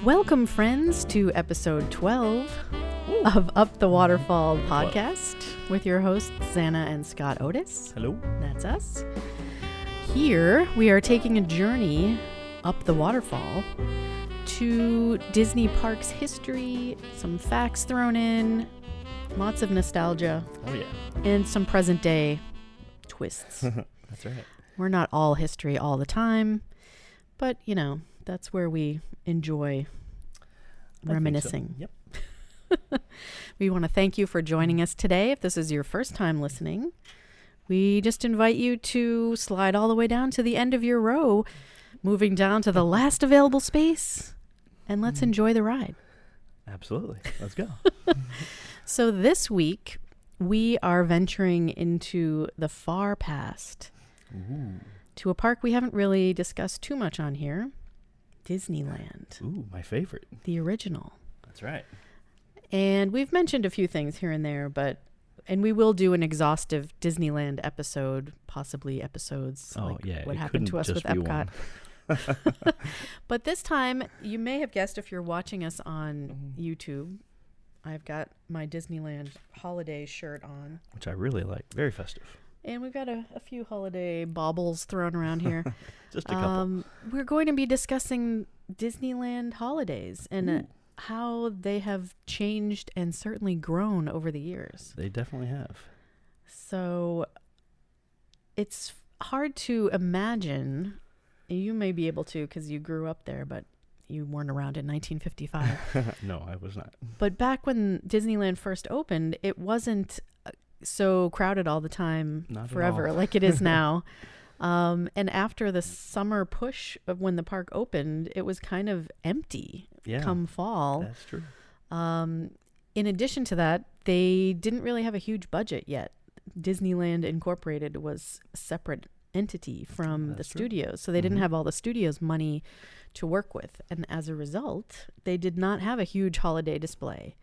Welcome, friends, to episode 12 of Up the Waterfall podcast with your hosts, Zanna and Scott Otis. Hello. That's us. Here, we are taking a journey up the waterfall to Disney Parks history, some facts thrown in, lots of nostalgia, and some present day twists. That's right. We're not all history all the time, but, you know, that's where we enjoy reminiscing. So. Yep. We want to thank you for joining us today. If this is your first time listening, we just invite you to slide all the way down to the end of your row, moving down to the last available space, and let's enjoy the ride. Absolutely. Let's go. So this week, we are venturing into the far past to a park we haven't really discussed too much on here, Disneyland. Ooh, my favorite. The original. That's right. And we've mentioned a few things here and there, and we will do an exhaustive Disneyland episode, possibly episodes what happened to us with Epcot. But this time, you may have guessed if you're watching us on YouTube, I've got my Disneyland holiday shirt on. Which I really like. Very festive. And we've got a few holiday baubles thrown around here. Just a couple. We're going to be discussing Disneyland holidays and how they have changed and certainly grown over the years. They definitely have. So it's hard to imagine. You may be able to because you grew up there, but you weren't around in 1955. No, I was not. But back when Disneyland first opened, it wasn't so crowded all the time forever like it is now. And after the summer push of when the park opened, it was kind of empty come fall. That's true. In addition to that, they didn't really have a huge budget yet. Disneyland Incorporated was a separate entity from the studios. So they didn't have all the studios' money to work with. And as a result, they did not have a huge holiday display.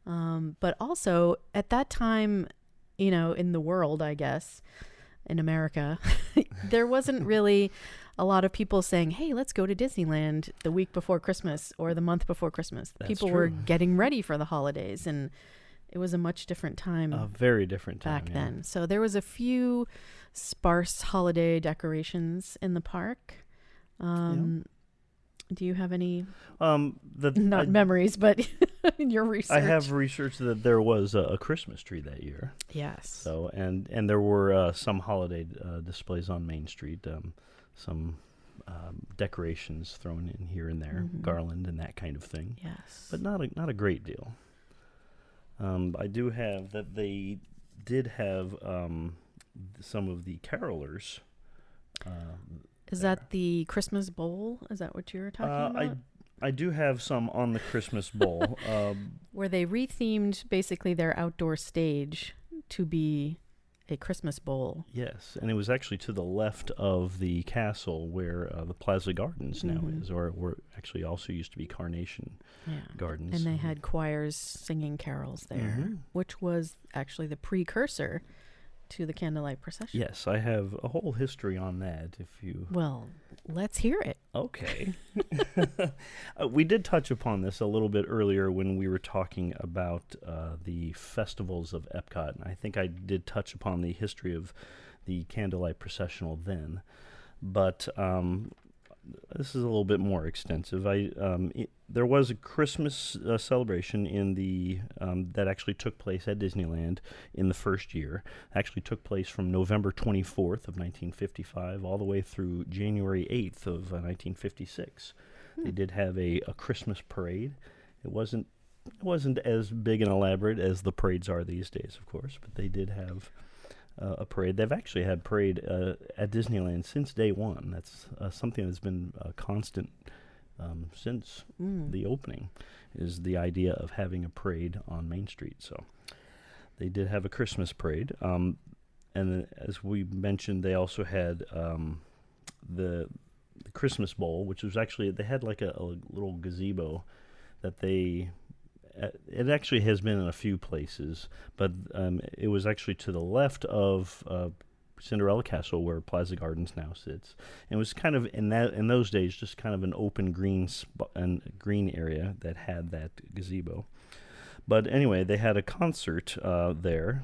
But also at that time, you know, in the world, I guess, in America, there wasn't really a lot of people saying, hey, let's go to Disneyland the week before Christmas or the month before Christmas. People were getting ready for the holidays, and it was a much different time. A very different time back then. So there was a few sparse holiday decorations in the park. Do you have any, memories, but your research? I have researched that there was a Christmas tree that year. Yes. So, and there were some holiday displays on Main Street, some decorations thrown in here and there, garland and that kind of thing. Yes. But not a great deal. I do have that they did have some of the carolers. Is that the Christmas Bowl? Is that what you're talking about? I do have some on the Christmas Bowl. Where they rethemed basically their outdoor stage to be a Christmas Bowl. Yes, and it was actually to the left of the castle where the Plaza Gardens now is, or actually also used to be Carnation Gardens. And they had choirs singing carols there, which was actually the precursor to the candlelight procession. Yes, I have a whole history on that. Well, let's hear it. Okay. We did touch upon this a little bit earlier when we were talking about the festivals of Epcot, and I think I did touch upon the history of the candlelight processional then. But this is a little bit more extensive. There was a Christmas celebration in the that actually took place at Disneyland in the first year. Actually took place from November 24th of 1955 all the way through January 8th of 1956. They did have a Christmas parade. It wasn't as big and elaborate as the parades are these days, of course, but they did have a parade. They've actually had parade at Disneyland since day one. That's something that's been constant since the opening, is the idea of having a parade on Main Street. So they did have a Christmas parade. And then, as we mentioned, they also had the Christmas Bowl, which was actually, they had like a little gazebo that it actually has been in a few places, but it was actually to the left of Cinderella Castle, where Plaza Gardens now sits. And it was kind of in those days just kind of an open green area that had that gazebo. But anyway, they had a concert there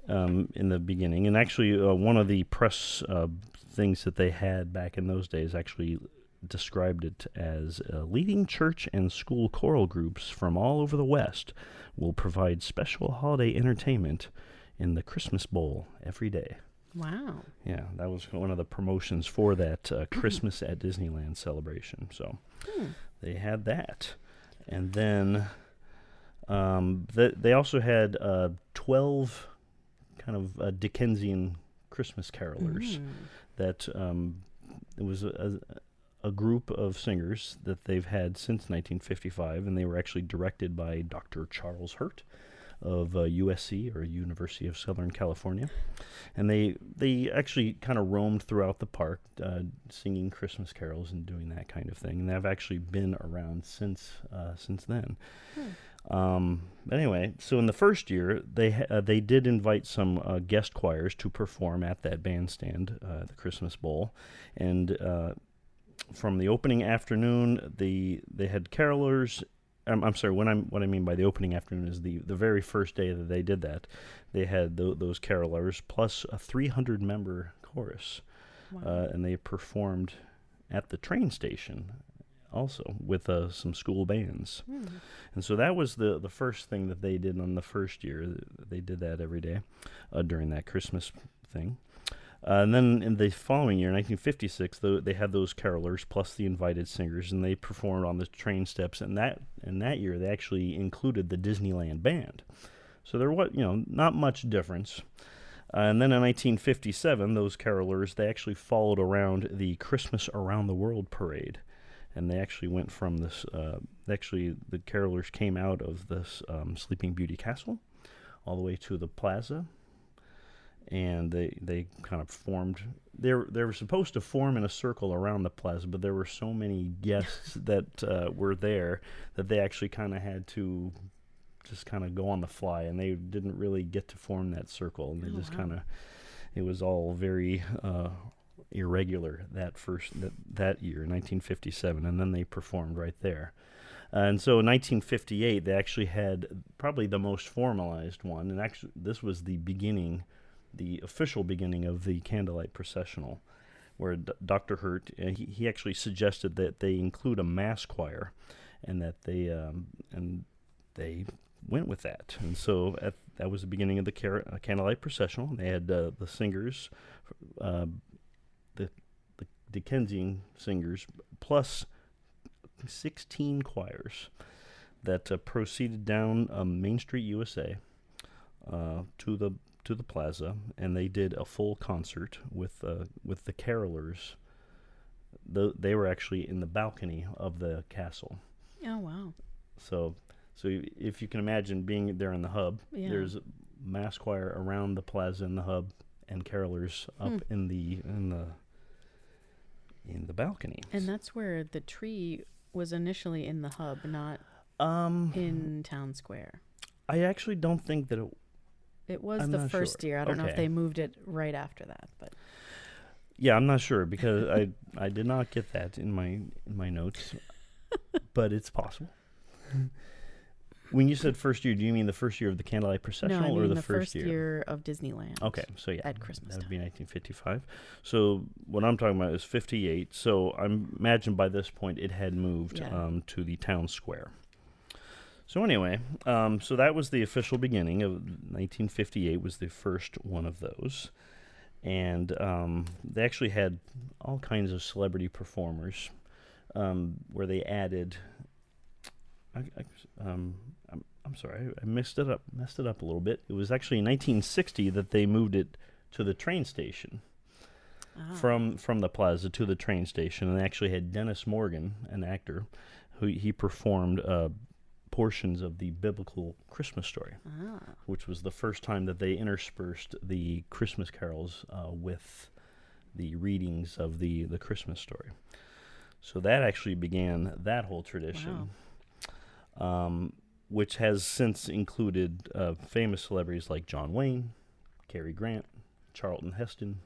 in the beginning, and actually one of the press things that they had back in those days actually described it as leading church and school choral groups from all over the West will provide special holiday entertainment in the Christmas Bowl every day. Wow. Yeah, that was one of the promotions for that Christmas at Disneyland celebration. So they had that. And then they also had 12 kind of Dickensian Christmas carolers that it was a group of singers that they've had since 1955, and they were actually directed by Dr. Charles Hurt of USC, or University of Southern California. And they actually kind of roamed throughout the park singing Christmas carols and doing that kind of thing, and they've actually been around since then. Anyway, so in the first year, they did invite some guest choirs to perform at that bandstand, the Christmas Bowl, and from the opening afternoon, they had carolers. I'm sorry. What I mean by the opening afternoon is the very first day that they did that. They had those carolers plus a 300-member chorus, and they performed at the train station also with some school bands. And so that was the first thing that they did on the first year. They did that every day during that Christmas thing. And then in the following year, 1956, they had those carolers plus the invited singers, and they performed on the train steps. And that year, they actually included the Disneyland band. So there was, not much difference. And then in 1957, those carolers, they actually followed around the Christmas Around the World parade. And they actually went from this, the carolers came out of this Sleeping Beauty Castle all the way to the plaza. And they kind of formed. They were supposed to form in a circle around the plaza, but there were so many guests that were there that they actually kind of had to just kind of go on the fly, and they didn't really get to form that circle. And they it was all very irregular that year, 1957, and then they performed right there. And so in 1958, they actually had probably the most formalized one, and actually this was the official beginning of the Candlelight Processional, where Dr. Hurt, he actually suggested that they include a mass choir, and that they went with that. And so that was the beginning of the Candlelight Processional. They had the singers, the Dickensian singers, plus 16 choirs that proceeded down Main Street, USA, to the plaza, and they did a full concert with the carolers. They were actually in the balcony of the castle. Oh wow! So if you can imagine being there in the hub, there's a mass choir around the plaza in the hub, and carolers up in the balcony. And that's where the tree was initially in the hub, not in Town Square. I actually don't think that it was the first year. I don't know if they moved it right after that, but yeah, I'm not sure because I did not get that in my notes, but it's possible. When you said first year, do you mean the first year of the Candlelight Processional, no, I mean or the first year of Disneyland? Okay, so yeah, at Christmas that would time. be 1955. So what I'm talking about is 58. So I imagine by this point it had moved to the town square. So anyway, so that was the official beginning of 1958 was the first one of those. And they actually had all kinds of celebrity performers where they added... I'm sorry, I messed it up a little bit. It was actually in 1960 that they moved it to the train station. From the plaza to the train station, and they actually had Dennis Morgan, an actor, who he performed portions of the biblical Christmas story, which was the first time that they interspersed the Christmas carols with the readings of the Christmas story. So that actually began that whole tradition, which has since included famous celebrities like John Wayne, Cary Grant, Charlton Heston,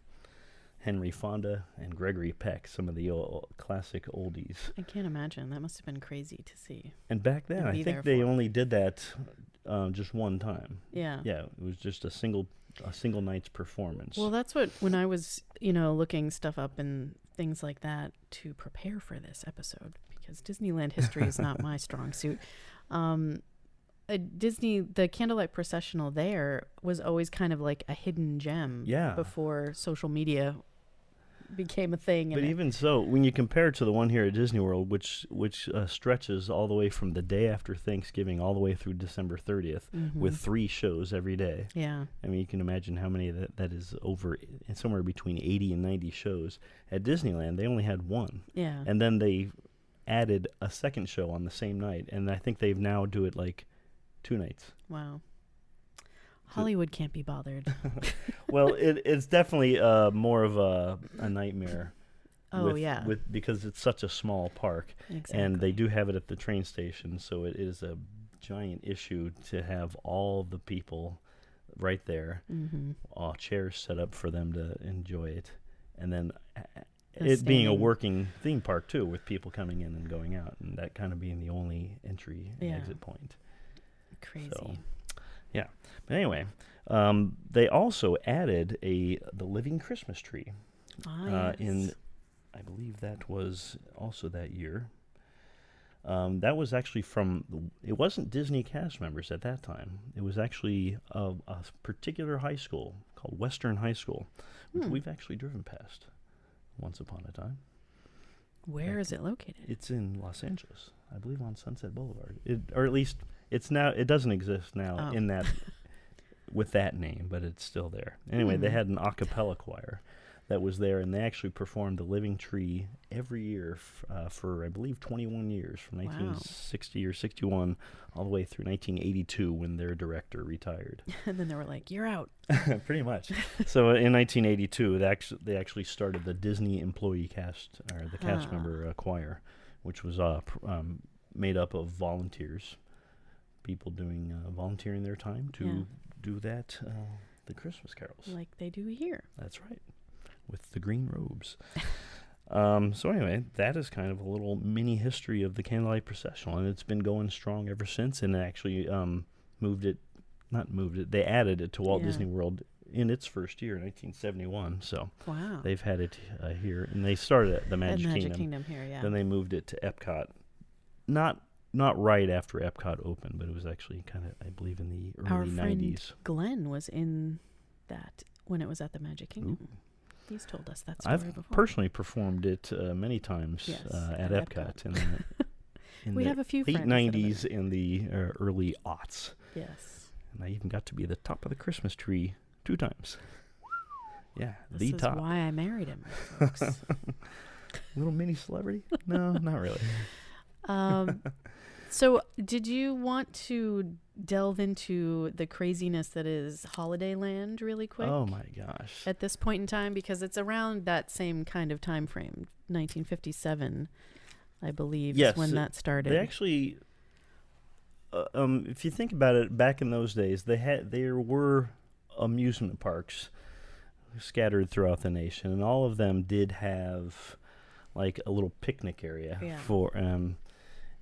Henry Fonda, and Gregory Peck, some of the classic oldies. I can't imagine. That must have been crazy to see. And back then, I think they only did that just one time. Yeah. Yeah, it was just a single night's performance. Well, that's what, when I was, looking stuff up and things like that to prepare for this episode, because Disneyland history is not my strong suit. The Candlelight Processional there was always kind of like a hidden gem before social media became a thing. But even so, when you compare it to the one here at Disney World, which stretches all the way from the day after Thanksgiving all the way through December 30th with 3 shows every day. Yeah. I mean, you can imagine how many that is over, somewhere between 80 and 90 shows. At Disneyland, they only had 1. Yeah. And then they added a second show on the same night, and I think they've now do it like 2 nights. Wow. Hollywood can't be bothered. Well, it's definitely more of a nightmare. Oh, because it's such a small park. Exactly. And they do have it at the train station, so it is a giant issue to have all the people right there, chairs set up for them to enjoy it, and then it being a working theme park too, with people coming in and going out, and that kind of being the only entry and exit point. Crazy. So, yeah. But anyway, they also added the living Christmas tree. Yes. I believe that was also that year. That was actually it wasn't Disney cast members at that time. It was actually a particular high school called Western High School, which we've actually driven past once upon a time. Where is it located? It's in Los Angeles, I believe, on Sunset Boulevard. Or at least it's now. It doesn't exist now in that with that name, but it's still there. Anyway, they had an a cappella choir that was there, and they actually performed the Living Tree every year for, I believe, 21 years, from 1960 or 61 all the way through 1982 when their director retired. And then they were like, "You're out." Pretty much. So in 1982, they actually started the Disney employee cast, or the cast member choir, which was made up of volunteers, people doing volunteering their time to do that, the Christmas carols. Like they do here. That's right. With the green robes. So anyway, that is kind of a little mini history of the Candlelight Processional, and it's been going strong ever since, and actually they added it to Walt Disney World in its first year, 1971. So they've had it here, and they started at the Magic Kingdom here, Then they moved it to Epcot. Not right after Epcot opened, but it was actually kind of, I believe, in the early 90s. Our friend Glenn was in that when it was at the Magic Kingdom. Ooh. He's told us that story I've before. personally performed it many times at Epcot. In we the have a few late friends 90s and the early aughts. Yes. And I even got to be the top of the Christmas tree 2 times. Yeah, this the top. This is why I married him, folks. Little mini celebrity? No, not really. So did you want to delve into the craziness that is Holidayland really quick? Oh my gosh. At this point in time, because it's around that same kind of time frame, 1957, I believe, is when that started. They actually, if you think about it, back in those days, there were amusement parks scattered throughout the nation, and all of them did have like a little picnic area for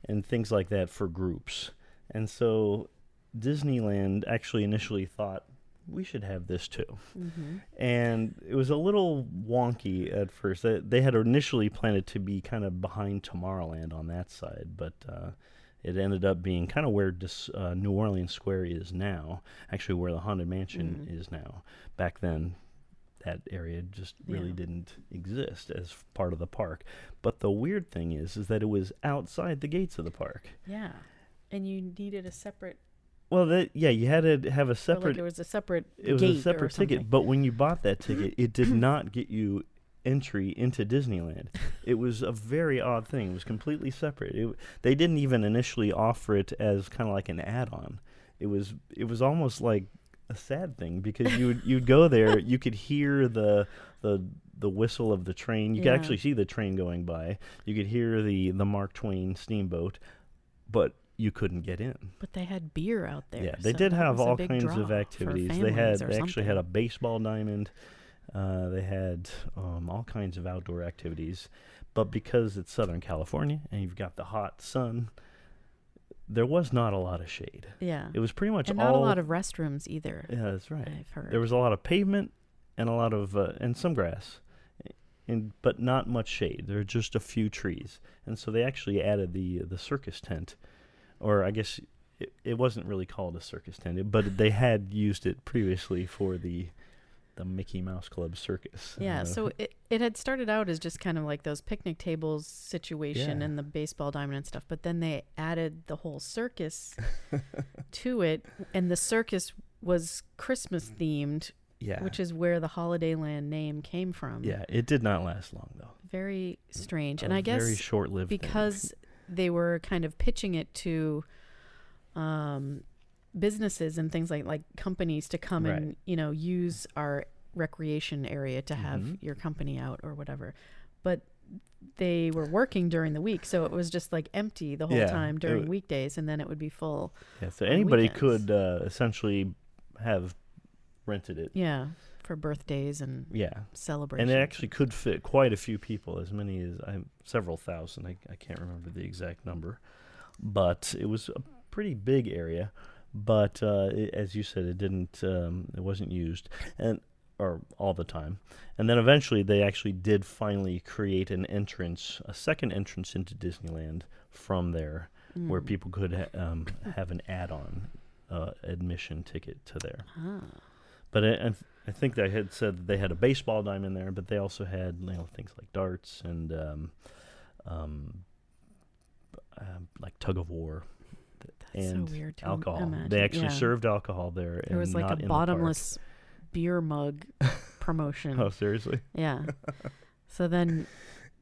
and things like that for groups. And so Disneyland actually initially thought, we should have this too. Mm-hmm. And it was a little wonky at first. They had initially planned it to be kind of behind Tomorrowland on that side, but it ended up being kind of where New Orleans Square is now, actually where the Haunted Mansion is now. Back then, that area just really didn't exist as part of the park. But the weird thing is that it was outside the gates of the park. Yeah. And you needed a separate... Well, you had to have a separate... Like it was a separate It was a separate ticket, but when you bought that ticket, it did not get you entry into Disneyland. It was a very odd thing. It was completely separate. They didn't even initially offer it as kind of like an add-on. It was almost like a sad thing, because you'd go there, you could hear the whistle of the train. You could actually see the train going by. You could hear the Mark Twain steamboat, but you couldn't get in. But they had beer out there. Yeah, they so did that have was a all big kinds draw of for activities. They families or actually had a something. baseball diamond. They had all kinds of outdoor activities. But because it's Southern California and you've got the hot sun, there was not a lot of shade. Yeah. It was pretty much and all... not a lot of restrooms either. Yeah, that's right. I've heard. There was a lot of pavement and a lot of... and some grass. But not much shade. There were just a few trees. And so they actually added the circus tent. Or I guess it wasn't really called a circus tent, but they had used it previously for the Mickey Mouse Club circus. Yeah, so it had started out as just kind of like those picnic tables situation and the baseball diamond and stuff, but then they added the whole circus to it, and the circus was Christmas themed, which is where the Holidayland name came from. Yeah, it did not last long, though. Very strange. And I guess very short-lived because they were kind of pitching it to businesses and things like companies to come and, use our recreation area to have your company out or whatever. But they were working during the week, so it was just like empty the whole time during weekdays, and then it would be full. Yeah, so anybody could essentially have rented it. Yeah, for birthdays and celebrations. And it actually could fit quite a few people, as many as several thousand. I can't remember the exact number. But it was a pretty big area. But as you said, it wasn't used or all the time. And then eventually they actually did finally create a second entrance into Disneyland from there, where people could have an add-on admission ticket to there. But I think they had said that they had a baseball diamond there, but they also had things like darts and like tug of war. That's and so weird to alcohol. imagine. They actually served alcohol there. There was like a bottomless beer mug promotion. Oh, seriously? Yeah. So then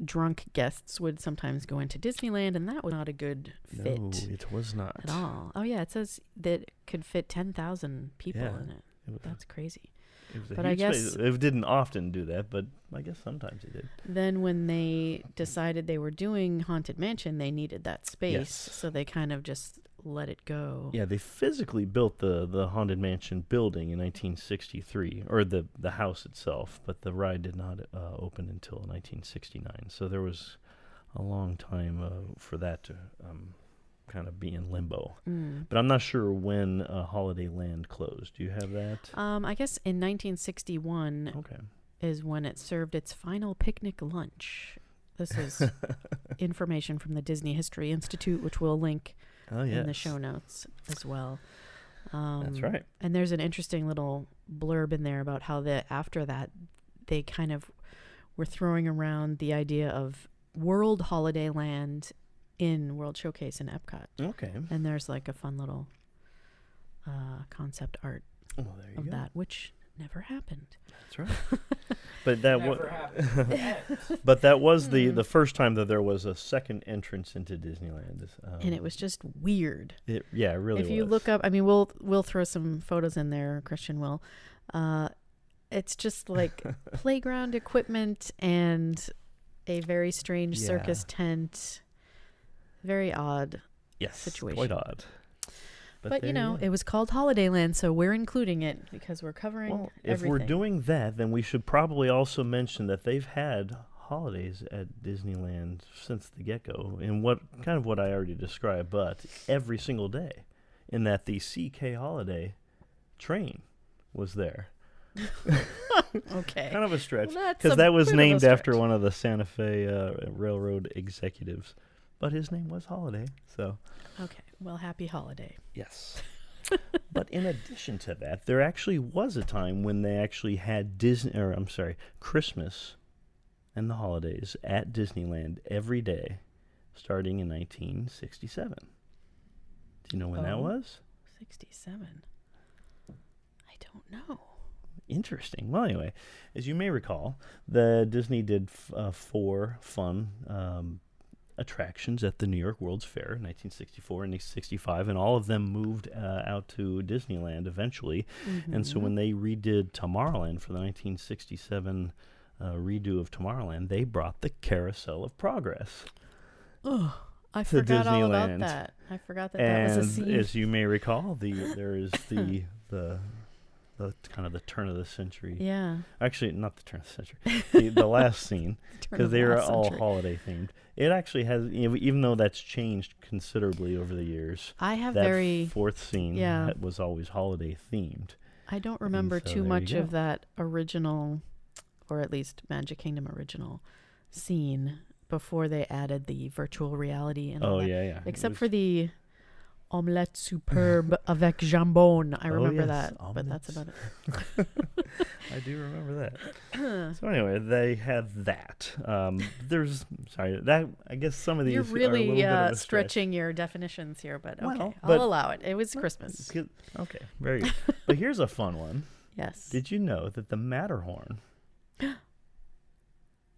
drunk guests would sometimes go into Disneyland, and that was not a good fit. No, it was not. At all. Oh, yeah. It says that it could fit 10,000 people in it. That's crazy. But I guess it didn't often do that, but I guess sometimes it did. Then when they decided they were doing Haunted Mansion, they needed that space, so they kind of just let it go. Yeah, they physically built the Haunted Mansion building in 1963, or the house itself, but the ride did not open until 1969. So there was a long time for that to kind of be in limbo. But I'm not sure when Holidayland closed. Do you have that? I guess in 1961 is when it served its final picnic lunch. This is information from the Disney History Institute, which we'll link in the show notes as well. That's right. And there's an interesting little blurb in there about how after that they kind of were throwing around the idea of World Holidayland in World Showcase in Epcot. Okay. And there's like a fun little concept art of that, which never happened. That's right. But that but that was the first time that there was a second entrance into Disneyland. And it was just weird. It really was. If you look up, I mean, we'll throw some photos in there, Christian will. It's just like playground equipment and a very strange circus tent. Very odd situation. Quite odd. But it was called Holidayland, so we're including it because we're covering everything. If we're doing that, then we should probably also mention that they've had holidays at Disneyland since the get-go, in what I already described, but every single day, in that the CK Holiday train was there. Okay. Kind of a stretch, because that was named after one of the Santa Fe Railroad executives. But his name was Holiday, so... Okay, well, happy holiday. Yes. But in addition to that, there actually was a time when they actually had Christmas and the holidays at Disneyland every day, starting in 1967. Do you know when that was? 67. I don't know. Interesting. Well, anyway, as you may recall, Disney did 4 fun attractions at the New York World's Fair in 1964 and 1965, and all of them moved out to Disneyland eventually. And so when they redid Tomorrowland for the 1967 redo of Tomorrowland, they brought the Carousel of Progress. Oh, I forgot all about that. I forgot that was a scene. And as you may recall, there is the kind of the turn of the century. Yeah. Actually, not the turn of the century. The last scene, because they are all holiday themed. It actually has, even though that's changed considerably over the years. I have that fourth scene was always holiday themed. I don't remember too much of that original, or at least Magic Kingdom original scene before they added the virtual reality and all that. Yeah. Except for the omelette superbe avec jambon. I remember that, omelettes. but that's about it. I do remember that. So anyway, they had that. I guess some of these You're really are a little bit of a stretching your definitions here, but okay, Well, I'll allow it. It was Christmas. Okay, very good. But here's a fun one. Yes. Did you know that the Matterhorn...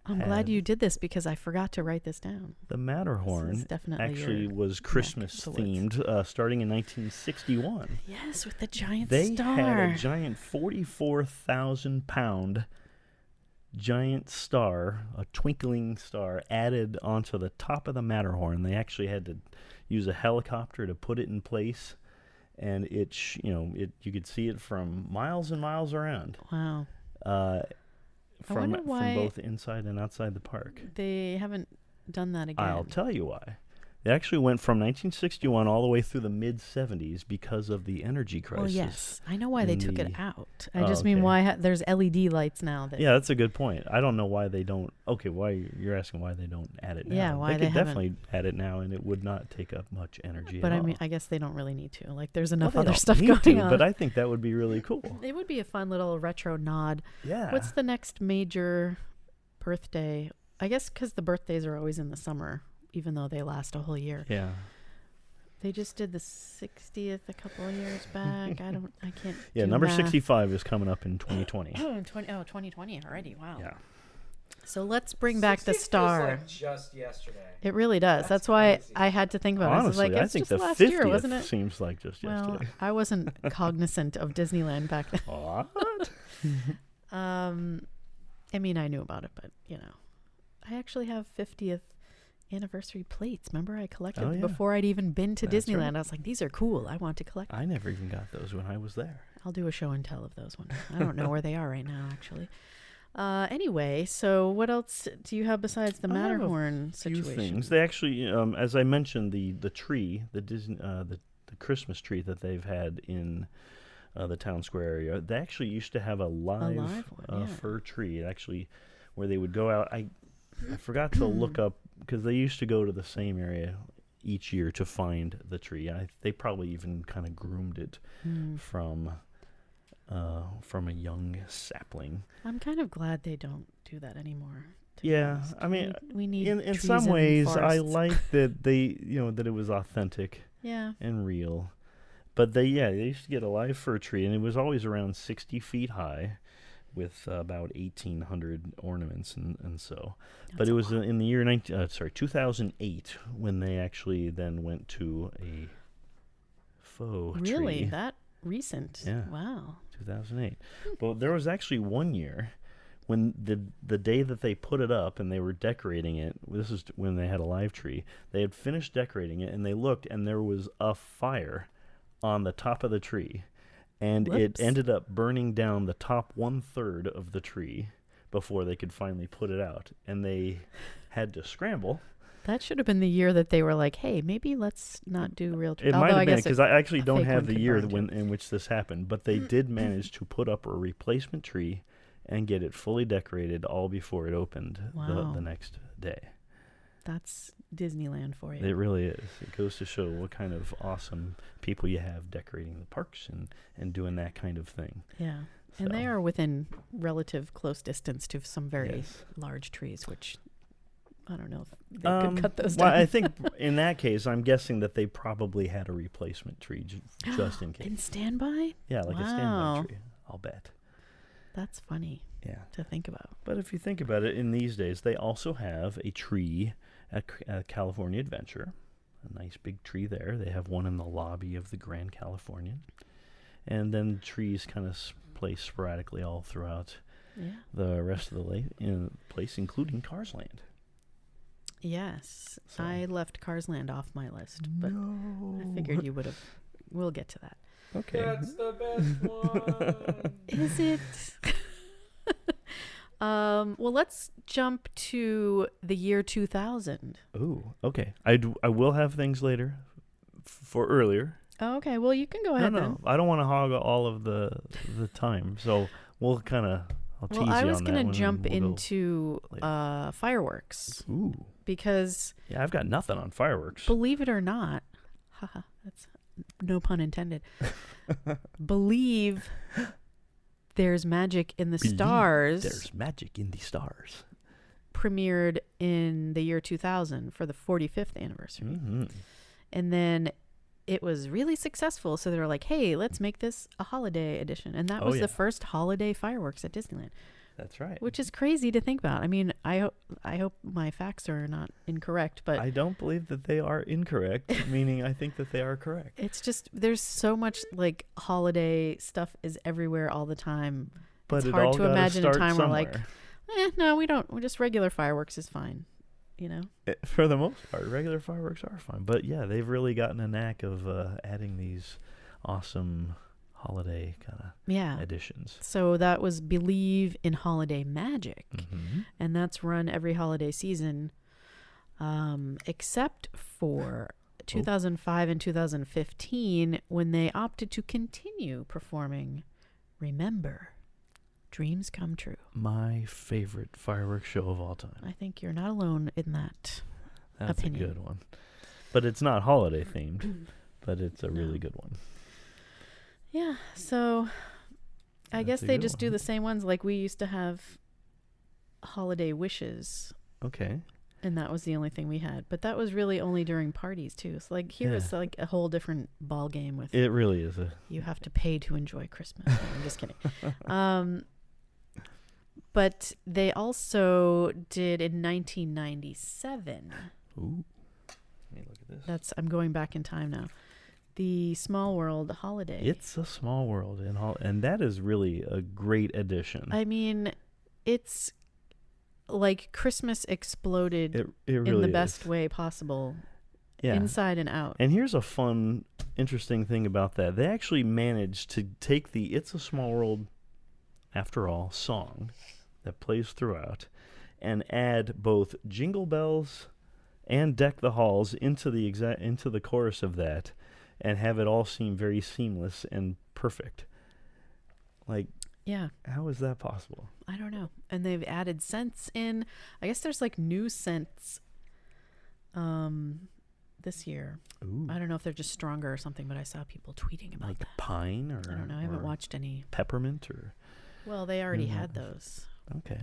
I'm glad you did this because I forgot to write this down. The Matterhorn actually was Christmas themed starting in 1961. Yes, with the giant they star. They had a giant 44,000 pound giant star, a twinkling star, added onto the top of the Matterhorn. They actually had to use a helicopter to put it in place, and you could see it from miles and miles around. Wow. From both inside and outside the park. They haven't done that again. I'll tell you why. It actually went from 1961 all the way through the mid-'70s because of the energy crisis. Oh, yes. I know why they took it out. I just mean why there's LED lights now. Yeah, that's a good point. I don't know why they don't... Okay, why you're asking why they don't add it now. Yeah, why they could definitely add it now, and it would not take up much energy But at all. I mean, I guess they don't really need to. Like, there's enough other stuff going on. But I think that would be really cool. It would be a fun little retro nod. Yeah. What's the next major birthday? I guess because the birthdays are always in the summer, even though they last a whole year. Yeah. They just did the 60th a couple of years back. I can't. Yeah, number 65 is coming up in 2020. 2020 already. Wow. Yeah. So let's bring back the star. Like just yesterday. It really does. That's why I had to think about it. Honestly, I think just the last 50th year, wasn't it? seems like just yesterday. I wasn't cognizant of Disneyland back then. What? I mean, I knew about it, but I actually have 50th anniversary plates. Remember, I collected them before I'd even been to Disneyland. Right. I was like, these are cool. I want to collect them. I never even got those when I was there. I'll do a show and tell of those ones. I don't know where they are right now, actually. Anyway, so what else do you have besides the Matterhorn situation? Few things. They actually, as I mentioned, the tree, the Christmas tree that they've had in the town square area, they actually used to have a live one, fir tree. Actually, where they would go out. I forgot to look up because they used to go to the same area each year to find the tree. They probably even kind of groomed it from a young sapling. I'm kind of glad they don't do that anymore. Yeah, I mean, we need in some ways, I like that they, that it was authentic. Yeah. And real. But they used to get a live fir tree, and it was always around 60 feet high, with about 1,800 ornaments and so. But it was in the year 2008 when they actually then went to a faux tree. Really? That recent? Yeah. Wow. 2008. But there was actually one year when the day that they put it up and they were decorating it, this is when they had a live tree, they had finished decorating it, and they looked, and there was a fire on the top of the tree. And it ended up burning down the top 1/3 of the tree before they could finally put it out. And they had to scramble. That should have been the year that they were like, hey, maybe let's not do real trees. It might have been, because I actually don't have the year in which this happened. But they did manage to put up a replacement tree and get it fully decorated all before it opened the next day. That's Disneyland for you. It really is. It goes to show what kind of awesome people you have decorating the parks and doing that kind of thing. Yeah. So. And they are within relative close distance to some very large trees, which I don't know if they could cut those down. Well, I think in that case, I'm guessing that they probably had a replacement tree just in case. In standby? Yeah, like a standby tree, I'll bet. That's funny to think about. But if you think about it, in these days, they also have a tree at California Adventure, a nice big tree there. They have one in the lobby of the Grand Californian. And then trees kind of placed sporadically all throughout the rest of the place, including Cars Land. Yes. So. I left Cars Land off my list, but I figured you would have. We'll get to that. Okay. That's the best one. Is it? Well, let's jump to the year 2000. Ooh, okay. I will have things later for earlier. Oh, okay. Well, you can go ahead then. No, I don't want to hog all of the time. So we'll kind of. I'll tease you on that. I was going to jump into fireworks. Ooh. Because. Yeah, I've got nothing on fireworks. Believe it or not. Haha, that's no pun intended. Believe There's Magic in the Stars. There's Magic in the Stars. Premiered in the year 2000 for the 45th anniversary. Mm-hmm. And then it was really successful. So they were like, hey, let's make this a holiday edition. And that was the first holiday fireworks at Disneyland. That's right. Which is crazy to think about. I mean, I hope my facts are not incorrect, but I don't believe that they are incorrect, meaning I think that they are correct. It's just there's so much like holiday stuff is everywhere all the time. But it's hard to imagine a time where like, no, we don't. We're just regular fireworks is fine, you know. For the most part, regular fireworks are fine. But yeah, they've really gotten a knack of adding these awesome holiday kind of editions. So that was Believe in Holiday Magic, mm-hmm. and that's run every holiday season, except for 2005 and 2015 when they opted to continue performing Remember, Dreams Come True. My favorite fireworks show of all time. I think you're not alone in that opinion. A good one. But it's not holiday themed, but it's a really good one. Yeah, so I guess they just do the same ones. Like we used to have holiday wishes. Okay. And that was the only thing we had. But that was really only during parties too. So like here is like a whole different ball game with it really is you have to pay to enjoy Christmas. No, I'm just kidding. But they also did in 1997. Ooh. Let me look at this. I'm going back in time now. The Small World holiday. It's a small world, and that is really a great addition. I mean, it's like Christmas exploded it really in the is. best way possible, inside and out. And here's a fun, interesting thing about that. They actually managed to take the It's a Small World, After All song that plays throughout and add both Jingle Bells and Deck the Halls into the chorus of that. And have it all seem very seamless and perfect. Like, how is that possible? I don't know. And they've added scents in. I guess there's like new scents this year. Ooh. I don't know if they're just stronger or something, but I saw people tweeting about like that. Pine or I don't know. I haven't watched any. Peppermint or. Well, they already had those. Okay.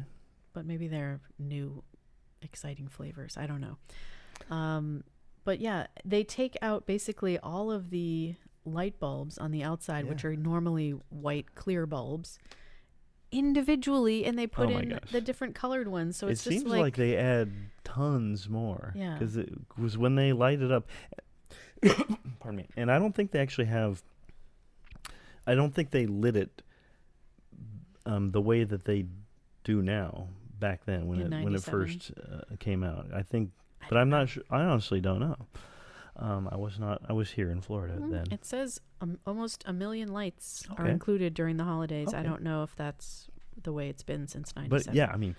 But maybe they're new, exciting flavors. I don't know. But yeah, they take out basically all of the light bulbs on the outside, which are normally white clear bulbs, individually, and they put in the different colored ones. So it's just seems like they add tons more. Yeah. Because it was when they light it up. Pardon me. And I don't think they actually have. I don't think they lit it the way that they do now back then when it first came out. I think. But I'm not sure. I honestly don't know. I was here in Florida then. It says almost 1 million lights are included during the holidays. I don't know if that's the way it's been since 97. But yeah, I mean,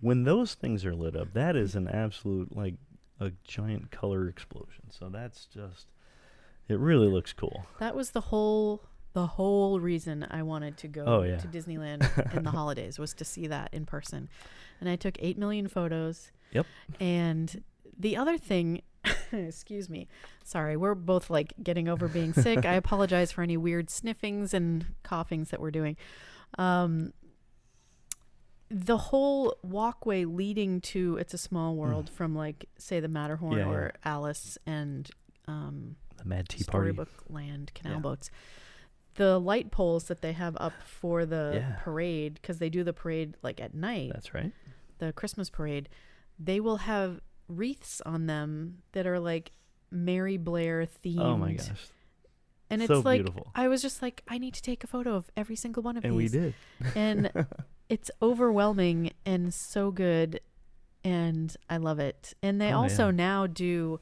when those things are lit up, that is an absolute, like, a giant color explosion. So that's just, it really looks cool. That was the whole reason I wanted to go to Disneyland in the holidays, was to see that in person. And I took 8 million photos. Yep. And the other thing, excuse me, sorry, we're both like getting over being sick. I apologize for any weird sniffings and coughings that we're doing. The whole walkway leading to It's a Small World from, like, say the Matterhorn or Alice and the Mad Tea Party, Storybook Land, Canal Boats. The light poles that they have up for the parade, because they do the parade like at night. That's right. The Christmas parade. They will have wreaths on them that are like Mary Blair themed. Oh my gosh. And so it's like, beautiful. I was just like, I need to take a photo of every single one of these. And we did. And it's overwhelming and so good. and I love it. And they also now do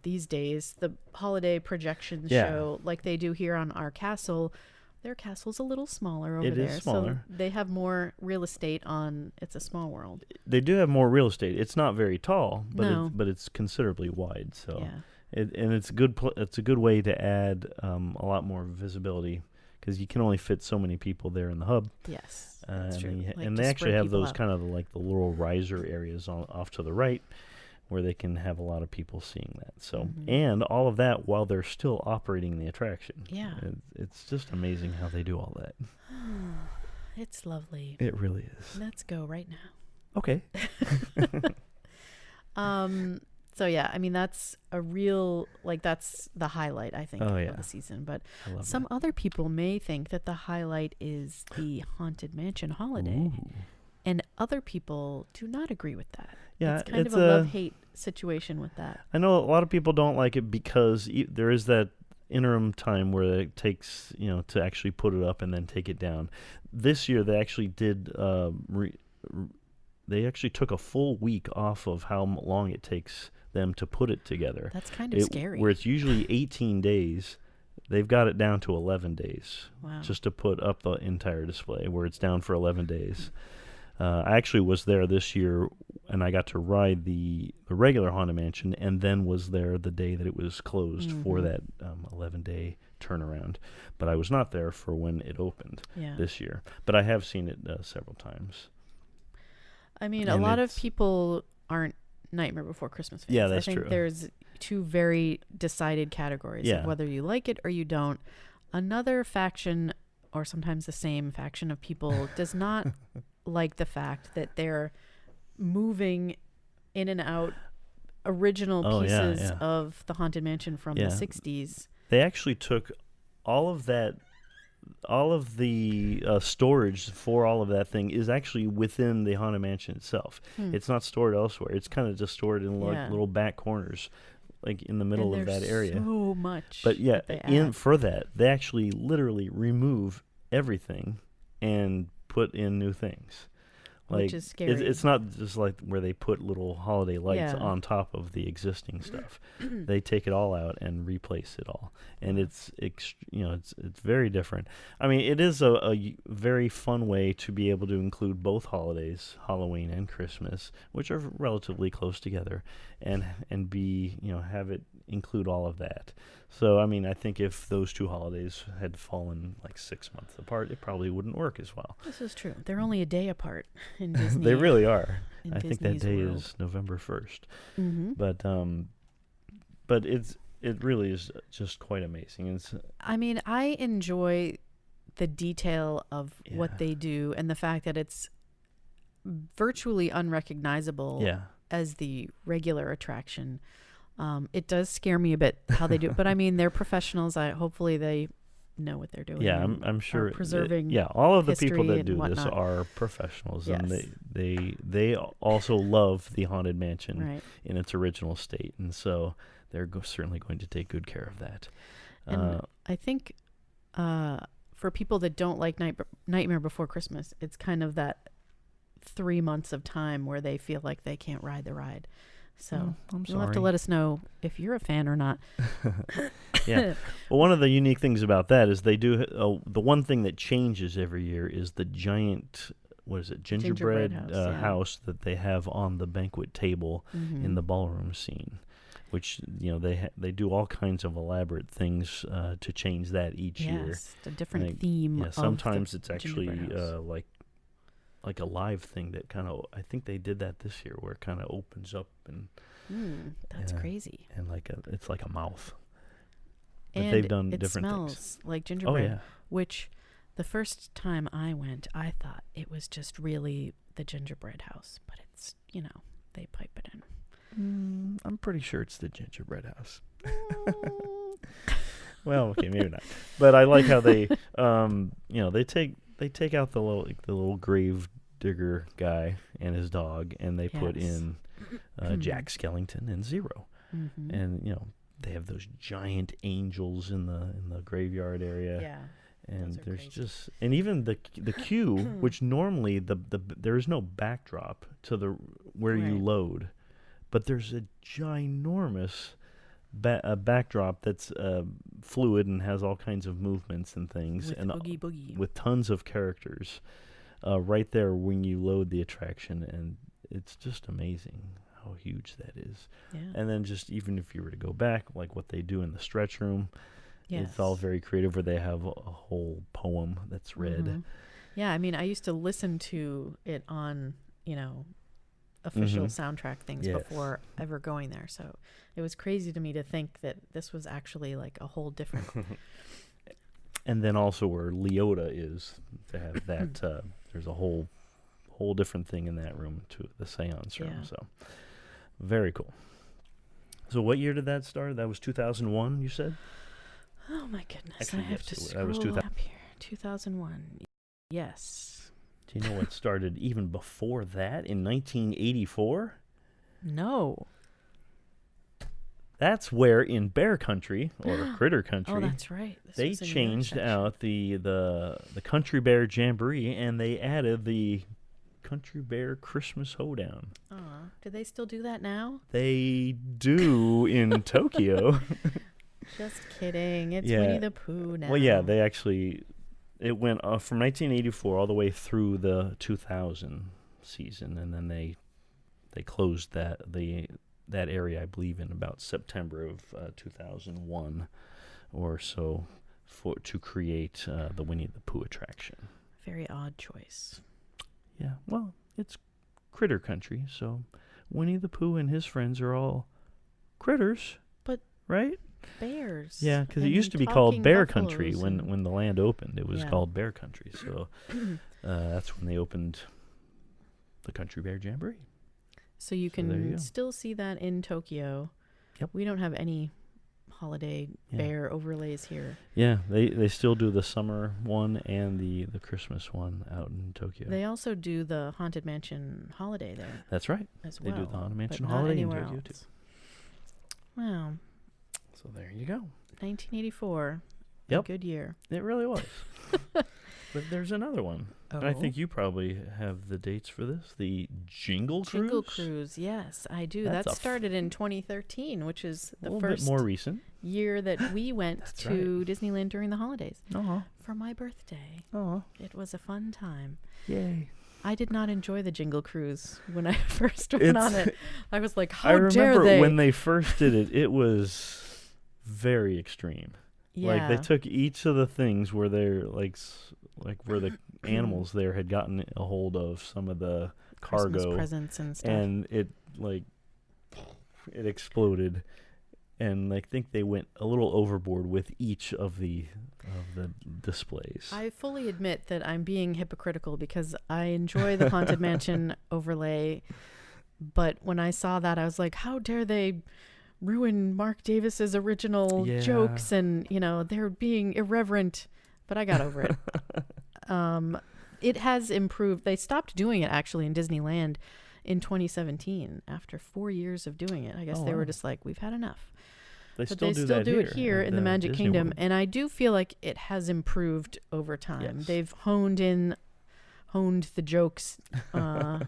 these days the holiday projection show like they do here on our castle. Their castle's a little smaller over there. It is smaller. So they have more real estate on It's a Small World. They do have more real estate. It's not very tall, but No. but it's considerably wide. So Yeah. and it's good. It's a good way to add a lot more visibility because you can only fit so many people there in the hub. Yes, that's true. And they actually have those kind of like the little riser areas off to the right, where they can have a lot of people seeing that. So, and all of that while they're still operating the attraction. Yeah. It's just amazing how they do all that. It's lovely. It really is. Let's go right now. Okay. So yeah, I mean, that's a real, like, that's the highlight, I think, of the season. But some other people may think that the highlight is the Haunted Mansion holiday. Ooh. And other people do not agree with that. Yeah, it's kind of a love-hate situation with that. I know a lot of people don't like it because there is that interim time where it takes, to actually put it up and then take it down. This year they actually did, they actually took a full week off of how long it takes them to put it together. That's kind of scary. Where it's usually 18 days, they've got it down to 11 days. Wow. Just to put up the entire display, where it's down for 11 days. I actually was there this year, and I got to ride the regular Haunted Mansion, and then was there the day that it was closed for that 11-day turnaround. But I was not there for when it opened this year. But I have seen it several times. I mean, a lot of people aren't Nightmare Before Christmas fans. Yeah, that's true. I think there's two very decided categories of whether you like it or you don't. Another faction, or sometimes the same faction of people, does not like the fact that they're moving in and out original pieces of the Haunted Mansion from the 60s. They actually took all of that, all of the storage for all of that thing is actually within the Haunted Mansion itself. It's not stored elsewhere. It's kind of just stored in like little back corners, like in the middle of that area. So much. But for that, they actually literally remove everything and put in new things. Like, which is scary. It's not just like where they put little holiday lights on top of the existing stuff. They take it all out and replace it all, and it's very different. I mean, it is a very fun way to be able to include both holidays, Halloween and Christmas, which are relatively close together, and be have it include all of that. So I mean, I think if those two holidays had fallen like 6 months apart, it probably wouldn't work as well. This is true. They're only a day apart in Disney. They really are. I think that Disney's day world. is November 1st. But it really is just quite amazing. I mean, I enjoy the detail of what they do and the fact that it's virtually unrecognizable as the regular attraction. It does scare me a bit how they do it, but I mean, they're professionals. Hopefully they know what they're doing. Yeah, I'm sure. Preserving all of the people that do whatnot. this are professionals, Yes. and they also love the Haunted Mansion in its original state, and so they're certainly going to take good care of that. And I think for people that don't like Nightmare Before Christmas, it's kind of that 3 months of time where they feel like they can't ride the ride. So you'll have to let us know if you're a fan or not. Yeah. Well, one of the unique things about that is they do the one thing that changes every year is the giant, gingerbread house that they have on the banquet table in the ballroom scene, which they do all kinds of elaborate things to change that each year. Yes, a different theme. Yeah, sometimes of it's actually like a live thing that kind of, I think they did that this year, where it kind of opens up and that's crazy. And it's like a mouth. But And they've done it different smells things. like gingerbread, which the first time I went, I thought it was just really the gingerbread house, but it's, they pipe it in. I'm pretty sure it's the gingerbread house. Well, okay, maybe not. But I like how they, they take out the little grave digger guy and his dog, and they put in Jack Skellington and Zero, and they have those giant angels in the graveyard area. Yeah, and there's crazy. And even the queue, which normally there is no backdrop to where you Right. load, but there's a ginormous backdrop that's fluid and has all kinds of movements and things, With and Oogie Boogie. with tons of characters right there when you load the attraction, and it's just amazing how huge that is. Yeah. And then just even if you were to go back, like what they do in the stretch room, Yes. it's all very creative, where they have a whole poem that's read. Mhm. Yeah, I mean, I used to listen to it on, official soundtrack things Yes. before ever going there. So it was crazy to me to think that this was actually like a whole different. And then also where Leota is, to have that, there's a whole different thing in that room, to the seance room. Yeah. So very cool. So what year did that start? That was 2001, you said? Oh my goodness! Actually, I have yes, to that scroll was up here. 2001. Yes. Do you know what started even before that in 1984? No. That's where in Bear Country, or Critter Country, Oh, that's right. This they was in your changed section. out the Country Bear Jamboree, and they added the Country Bear Christmas Hoedown. Aw, do they still do that now? They do in Tokyo. Just kidding. It's Yeah. Winnie the Pooh now. Well, yeah, they actually, it went from 1984 all the way through the 2000 season, and then they closed that area, I believe, in about September of 2001 or so, to create the Winnie the Pooh attraction. Very odd choice. Yeah, well, it's Critter Country, so Winnie the Pooh and his friends are all critters, But right? bears. Yeah, because it and used to be called talking Bear buffaloes Country and- when the land opened. It was Yeah. called Bear Country, so that's when they opened the Country Bear Jamboree. So you So there you can go. still see that in Tokyo. Yep. We don't have any holiday Yeah. bear overlays here. Yeah, they still do the summer one and the Christmas one out in Tokyo. They also do the Haunted Mansion holiday there That's right. as They well. do the Haunted Mansion but not holiday in anywhere Tokyo else. too. Wow. So there you go. 1984. Yep. A good year. It really was. But there's another one. And I think you probably have the dates for this. The Jingle Cruise. Jingle Cruise. Yes, I do. That's That started in 2013, which is A the little first bit more recent. year that we went That's to Disneyland during the holidays Oh, for my birthday. oh, It was a fun time. yay! I did not enjoy the Jingle Cruise when I first went on it. I was like, I how dare remember they? when they first did it. It was very extreme. yeah. Like they took each of the things where they're like where the animals there had gotten a hold of some of the Christmas cargo, presents and stuff. and it exploded, and I think they went a little overboard with each of the displays. I fully admit that I'm being hypocritical because I enjoy the Haunted Mansion overlay, but when I saw that, I was like, how dare they ruin Mark Davis's original Yeah. jokes, and they're being irreverent. But I got over it. It has improved. They stopped doing it actually in Disneyland in 2017 after 4 years of doing it. I guess Oh, they were wow. just like, we've had enough. They But still they do still that do it here at in the Magic Disney Kingdom, World. and I do feel like it has improved over time. Yes. They've honed the jokes down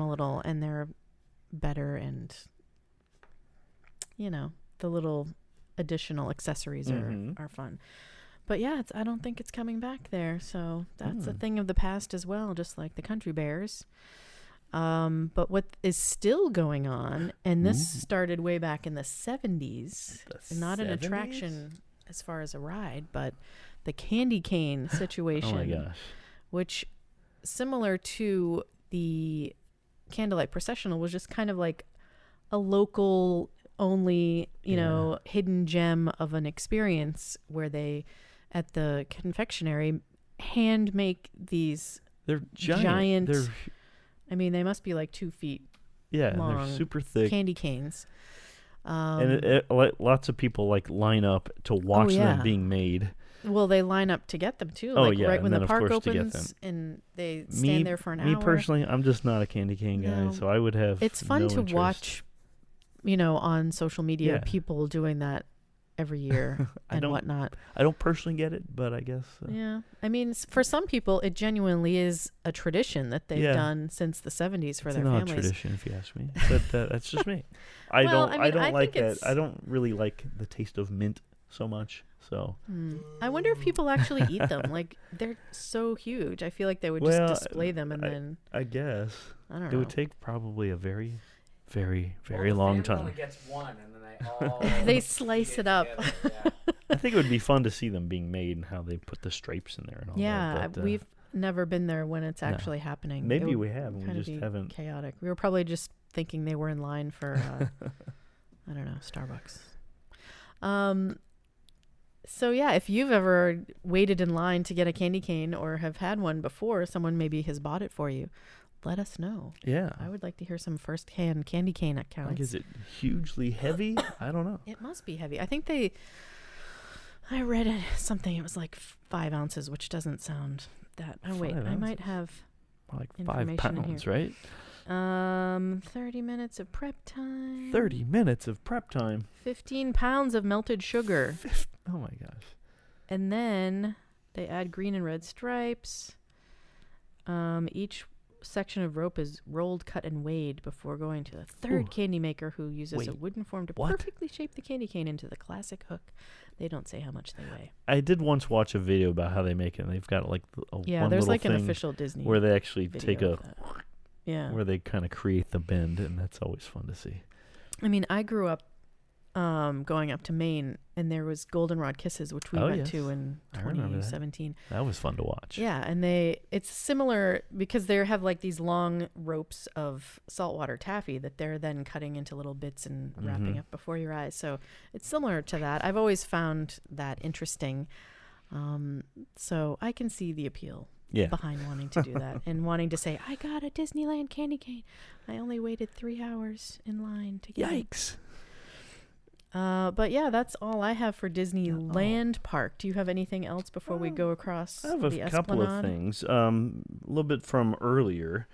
a little, and they're better, and the little additional accessories Mhm. are fun. But yeah, I don't think it's coming back there, so that's a Hmm. thing of the past as well, just like the Country Bears. But what is still going on, and this Ooh. started way back in the 70s, The not an 70s? attraction as far as a ride, but the candy cane situation, Oh my gosh! which, similar to the Candlelight Processional, was just kind of like a local only, hidden gem of an experience where they, at the confectionery, hand make these. They're giant. They're They must be like 2 feet they're long super thick. candy canes. And lots of people line up to watch yeah. them being made. Well, they line up to get them too. Oh, Like yeah, right and when then, the of park course, to get opens, them. and they stand there for an hour. Me personally, I'm just not a candy cane guy, No. so I would have. It's fun no to interest. watch, on social media, Yeah. people doing that every year and whatnot. I don't personally get it, but I guess. Yeah. I mean, for some people, it genuinely is a tradition that they've done since the 70s for their families. It's not a tradition, if you ask me. But that's just me. I don't like that. I don't really like the taste of mint so much. So I wonder if people actually eat them. Like, they're so huge. I feel like they would just display them and then. I guess. I don't know. It would take probably a very, very, very long time. Only gets one, and then they all they slice it up. Yeah. I think it would be fun to see them being made and how they put the stripes in there and all that. Yeah, we've never been there when it's actually happening. Maybe we have, and we just haven't. Chaotic. We were probably just thinking they were in line for, I don't know, Starbucks. So yeah, if you've ever waited in line to get a candy cane or have had one before, someone maybe has bought it for you, let us know. Yeah. I would like to hear some first-hand candy cane accounts. Like, is it hugely heavy? I don't know. It must be heavy. I think I read something, it was like 5 ounces, which doesn't sound that. Oh, wait, I might have like 5 pounds, right? 30 minutes of prep time. 30 minutes of prep time. 15 pounds of melted sugar. Oh my gosh. And then they add green and red stripes. Each section of rope is rolled, cut, and weighed before going to the third candy maker, who uses a wooden form to perfectly shape the candy cane into the classic hook. They don't say how much they weigh. I did once watch a video about how they make it, and they've got like one there's like thing an official Disney where they actually take where they kind of create the bend, and that's always fun to see. I mean, I grew up going up to Maine, and there was Goldenrod Kisses, which we went to in 2017. That was fun to watch. Yeah, and it's similar because they have like these long ropes of saltwater taffy that they're then cutting into little bits and wrapping up before your eyes. So it's similar to that. I've always found that interesting. So I can see the appeal behind wanting to do that and wanting to say, I got a Disneyland candy cane. I only waited 3 hours in line to get it. Yikes. But yeah, that's all I have for Disneyland Park. Do you have anything else before we go across the Esplanade? I have a couple of things. A little bit from earlier.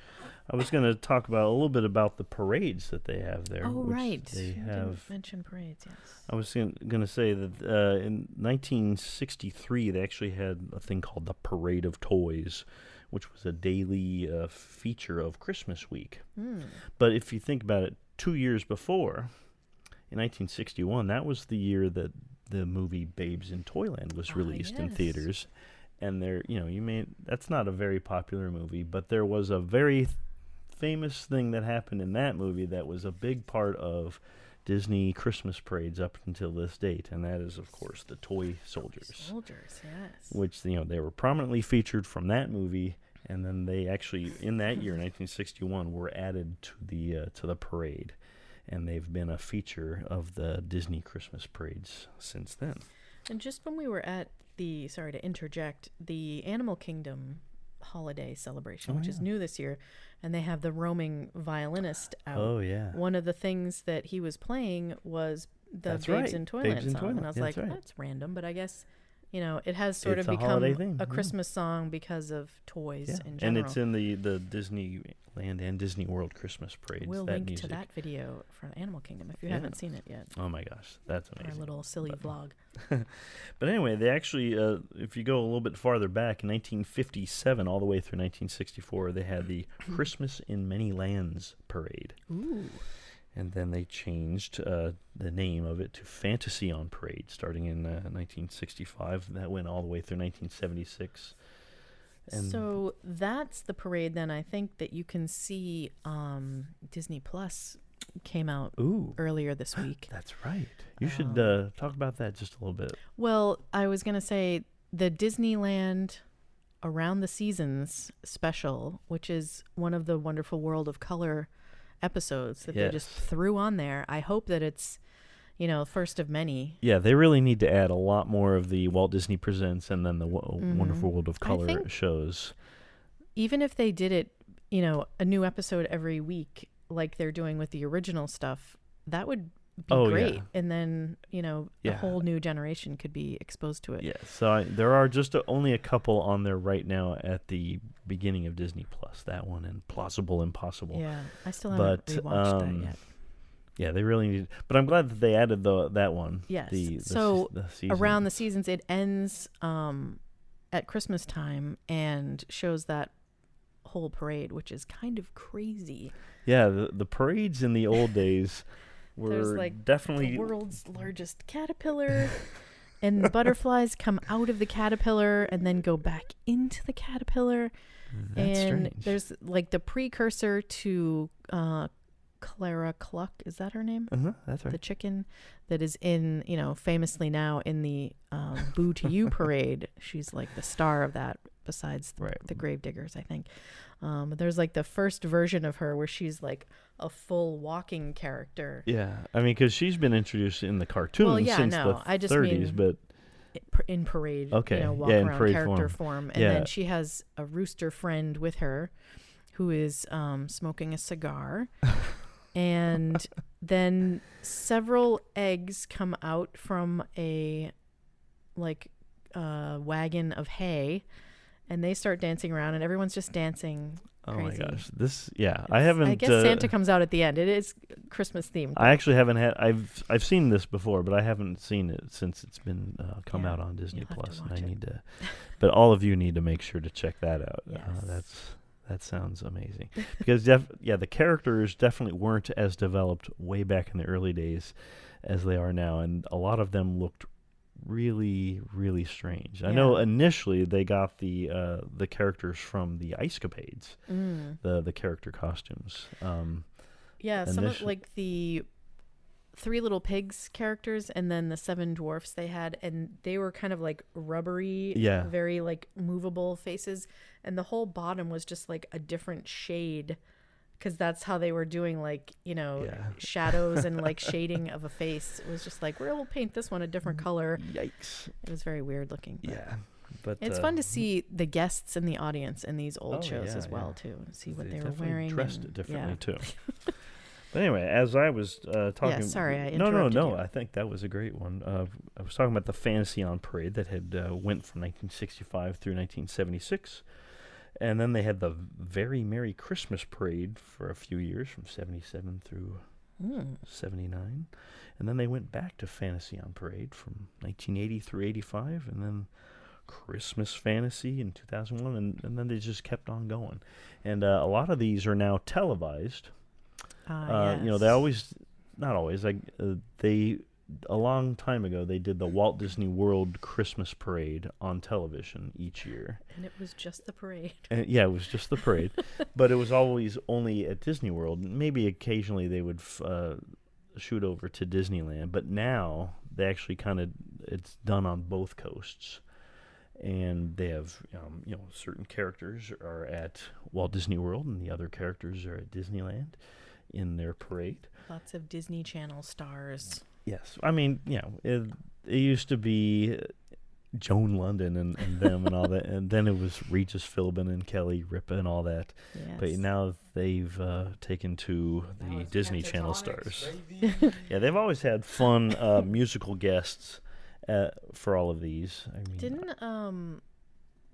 I was going to talk about a little bit about the parades that they have there. Oh, right. They have mentioned parades, yes. I was going to say that in 1963, they actually had a thing called the Parade of Toys, which was a daily feature of Christmas week. But if you think about it, 2 years before, in 1961, that was the year that the movie Babes in Toyland was released in theaters. And there, that's not a very popular movie, but there was a very famous thing that happened in that movie that was a big part of Disney Christmas parades up until this date, and that is, of course, the toy soldiers. Soldiers, yes. Which, they were prominently featured from that movie, and then they actually, in that year, 1961, were added to the parade. And they've been a feature of the Disney Christmas parades since then. And just when we were at sorry to interject, the Animal Kingdom holiday celebration, which is new this year, and they have the roaming violinist out. Oh, yeah. One of the things that he was playing was the Babes in Toyland song. And I was like, that's random, but I guess, it has sort of become a Christmas song because of toys in general. And it's in the Disneyland and Disney World Christmas parades. We'll link to that video from Animal Kingdom if you haven't seen it yet. Oh my gosh, that's amazing. Our little silly vlog. But anyway, they actually, if you go a little bit farther back, in 1957 all the way through 1964, they had the Christmas in Many Lands parade. Ooh. And then they changed the name of it to Fantasy on Parade, starting in 1965. That went all the way through 1976. And so that's the parade then, I think, that you can see Disney Plus came out earlier this week. That's right. You should talk about that just a little bit. Well, I was going to say the Disneyland Around the Seasons special, which is one of the Wonderful World of Color episodes that they just threw on there. I hope that it's, first of many. Yeah, they really need to add a lot more of the Walt Disney Presents and then the Wonderful World of Color shows. Even if they did it, a new episode every week, like they're doing with the original stuff, that would be great. Yeah. And then, a whole new generation could be exposed to it. Yeah, so there are just only a couple on there right now at the beginning of Disney Plus. That one and Plausible Impossible. Yeah, I still haven't rewatched that yet. Yeah, they really need. But I'm glad that they added that one. Yes. The season. Around the seasons, it ends at Christmas time and shows that whole parade, which is kind of crazy. Yeah, the parades in the old days were definitely the world's largest caterpillar, and butterflies come out of the caterpillar and then go back into the caterpillar. That's and strange. There's the precursor to Clara Cluck, is that her name? That's right. The chicken that is in, famously now in the Boo to You parade. She's the star of that, besides the Gravediggers, I think. There's the first version of her where she's a full walking character. Yeah, I mean, because she's been introduced in the cartoons since the 30s, but in parade, walk around parade character form. And then she has a rooster friend with her who is smoking a cigar. And then several eggs come out from a wagon of hay, and they start dancing around, and everyone's just dancing. Crazy. Oh my gosh, I haven't. I guess Santa comes out at the end. It is Christmas themed. I actually haven't had. I've seen this before, but I haven't seen it since it's been come out on Disney Plus, and I need to. But all of you need to make sure to check that out. Yes. That sounds amazing because the characters definitely weren't as developed way back in the early days as they are now, and a lot of them looked really, really strange. I know initially they got the characters from the Ice Capades, the character costumes. Some of the Three Little Pigs characters, and then the Seven Dwarfs they had, and they were kind of rubbery, very movable faces, and the whole bottom was just a different shade, because that's how they were doing shadows and shading of a face. It was just we'll paint this one a different color. Yikes! It was very weird looking. But it's fun to see the guests in the audience in these old shows as well too, and see what they were wearing. Dressed differently too. But anyway, as I was talking... Yeah, sorry, I interrupted No, you. I think that was a great one. I was talking about the Fantasy on Parade that had went from 1965 through 1976. And then they had the Very Merry Christmas Parade for a few years, from 77 through 79. And then they went back to Fantasy on Parade from 1980 through 85, and then Christmas Fantasy in 2001, and then they just kept on going. And a lot of these are now televised. Yes. They always, not always, a long time ago, they did the Walt Disney World Christmas Parade on television each year. And it was just the parade. And, it was just the parade. But it was always only at Disney World. Maybe occasionally they would shoot over to Disneyland. But now they actually it's done on both coasts. And they have, certain characters are at Walt Disney World, and the other characters are at Disneyland in their parade. Lots of Disney Channel stars. Yes. I mean, it used to be Joan London and them and all that, and then it was Regis Philbin and Kelly Ripa and all that. Yes. But now they've taken to the Disney Channel stars. Yeah, they've always had fun musical guests for all of these. I mean, didn't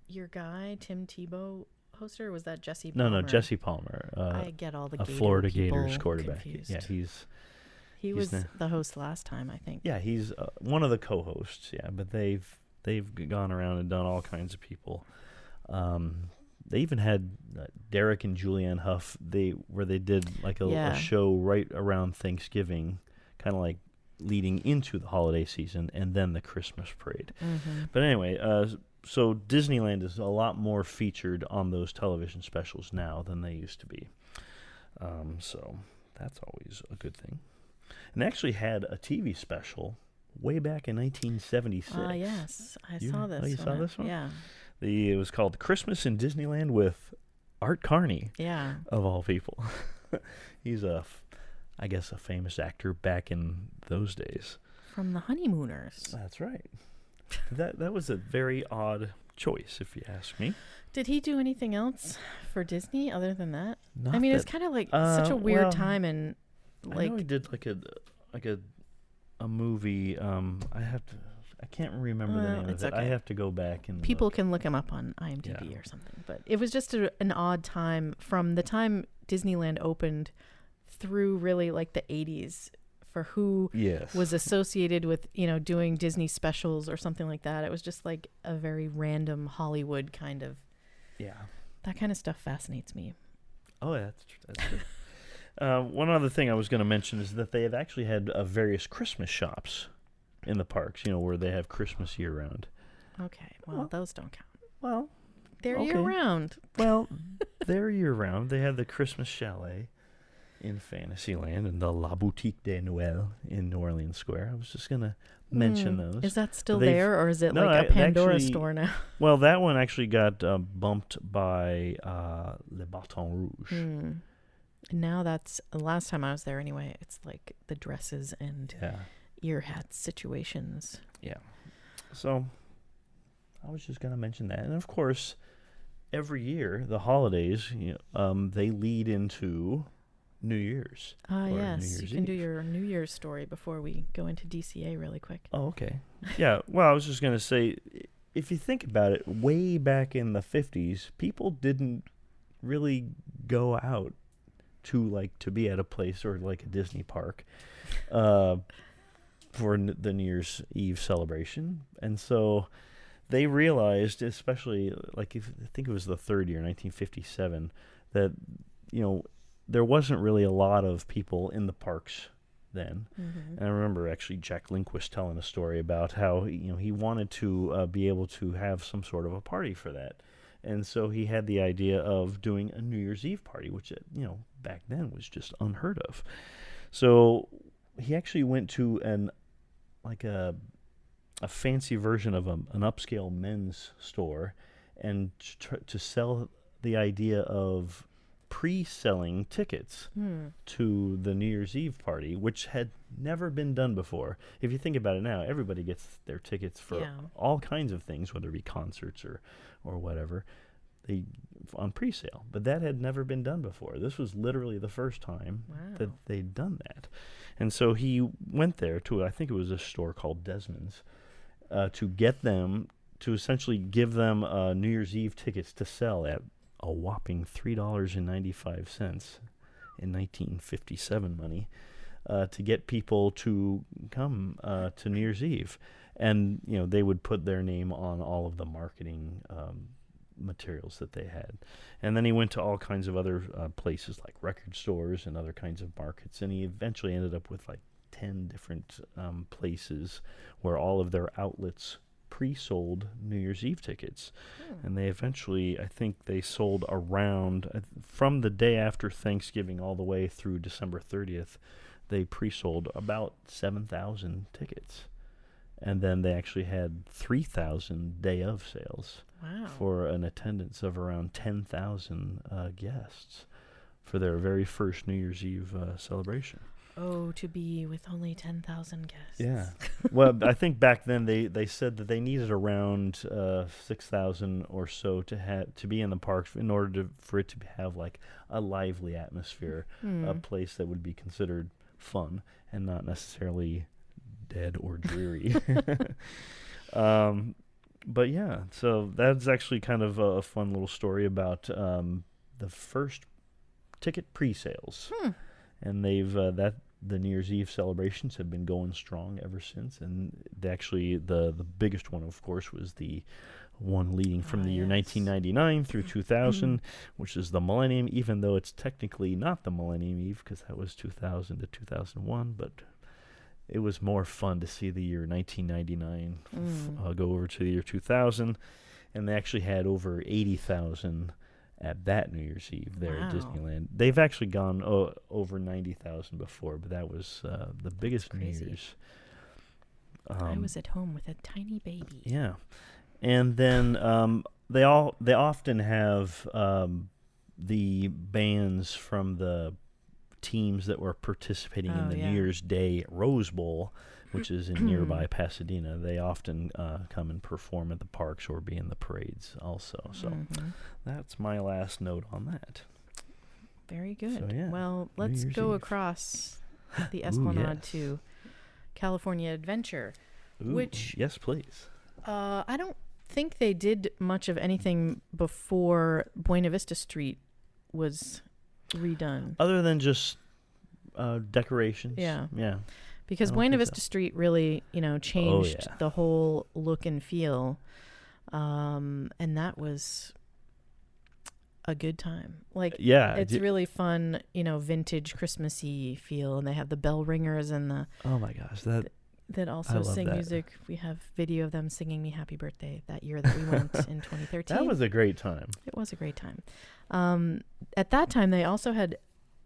your guy Tim Tebow host, or was that Jesse Palmer? No, Jesse Palmer. I get all the Florida Gators quarterback. Confused. Yeah, he was the host last time, I think. Yeah, he's one of the co-hosts. Yeah, but they've gone around and done all kinds of people. They even had Derek and Julianne Hough. Where they did a show right around Thanksgiving, kind of leading into the holiday season, and then the Christmas parade. Mm-hmm. But anyway, so Disneyland is a lot more featured on those television specials now than they used to be. So that's always a good thing. And they actually had a TV special way back in 1976. Yes, I saw this. Oh, you saw this one? Yeah. It was called Christmas in Disneyland with Art Carney. Yeah. Of all people. He's I guess a famous actor back in those days. From The Honeymooners. That's right. That was a very odd choice, if you ask me. Did he do anything else for Disney other than that? Not I mean, it's kind of such a weird time, and I know he did a movie. I can't remember the name of it. Okay. I have to go back and people can look him up on IMDb or something. But it was just an odd time from the time Disneyland opened through really like the 80s for who Yes. was associated with, doing Disney specials or something like that. It was just like a very random Hollywood kind of, that kind of stuff fascinates me. Oh, yeah, that's true. One other thing I was going to mention is that they have actually had various Christmas shops in the parks, where they have Christmas year-round. Okay, well, those don't count. Well, they're okay. year-round. Well, they're year-round. They have the Christmas Chalet in Fantasyland and the La Boutique de Noël in New Orleans Square. I was just going to mention those. Is that still there, or is it like a Pandora store now? Well, that one actually got bumped by Le Baton Rouge. Now that's, the last time I was there anyway, it's like the dresses and ear hats situations. Yeah. So I was just going to mention that. And of course, every year, the holidays, they lead into New Year's. Yes. You can do your New Year's story before we go into DCA really quick. Oh, okay. Yeah. Well, I was just going to say, if you think about it, way back in the 50s, people didn't really go out to be at a place or like a Disney park for the New Year's Eve celebration. And so they realized, especially like I think it was the third year, 1957, that, there wasn't really a lot of people in the parks then. And I remember actually Jack Lindquist telling a story about how, he wanted to be able to have some sort of a party for that. And so he had the idea of doing a New Year's Eve party, which, back then was just unheard of. So he actually went to a fancy version of an upscale men's store and to sell the idea of pre-selling tickets to the New Year's Eve party, which had never been done before. If you think about it now, everybody gets their tickets for all kinds of things, whether it be concerts or whatever, on pre-sale. But that had never been done before. This was literally the first time that they'd done that. And so he went there to, I think it was a store called Desmond's, to get them, to essentially give them New Year's Eve tickets to sell at a whopping $3.95 in 1957 money, to get people to come to New Year's Eve. And, they would put their name on all of the marketing materials that they had. And then he went to all kinds of other places like record stores and other kinds of markets. And he eventually ended up with like 10 different places where all of their outlets pre-sold New Year's Eve tickets. And they eventually, I think they sold around, from the day after Thanksgiving all the way through December 30th, they pre-sold about 7,000 tickets. And then they actually had 3,000 day of sales for an attendance of around 10,000 guests for their very first New Year's Eve celebration. Oh, to be with only 10,000 guests. Yeah. Well, I think back then they said that they needed around 6,000 or so to be in the parks in order for it to have like a lively atmosphere, a place that would be considered fun and not necessarily dead or dreary. But yeah, so that's actually kind of a fun little story about the first ticket pre-sales. And they've the New Year's Eve celebrations have been going strong ever since. And the biggest one, of course, was the one leading from the year 1999 through 2000, which is the Millennium, even though it's technically not the Millennium Eve because that was 2000 to 2001, but it was more fun to see the year 1999 go over to the year 2000, and they actually had over 80,000 at that New Year's Eve there at Disneyland. They've actually gone over 90,000 before, but that was the biggest New Year's. I was at home with a tiny baby. Yeah, and then they often have the bands from the teams that were participating in the New Year's Day Rose Bowl, which is in nearby Pasadena. They often come and perform at the parks or be in the parades also. So that's my last note on that. Very good. So, well, let's go across the Esplanade to California Adventure, which... Yes, please. I don't think they did much of anything before Buena Vista Street was redone. Other than just decorations. Yeah. Yeah. Because Buena Vista Street really, changed the whole look and feel. And that was a good time. It's really fun, vintage Christmassy feel. And they have the bell ringers and the... Oh, my gosh. That also sing music. We have video of them singing me happy birthday that year that we went in 2013. That was a great time. It was a great time. At that time, they also had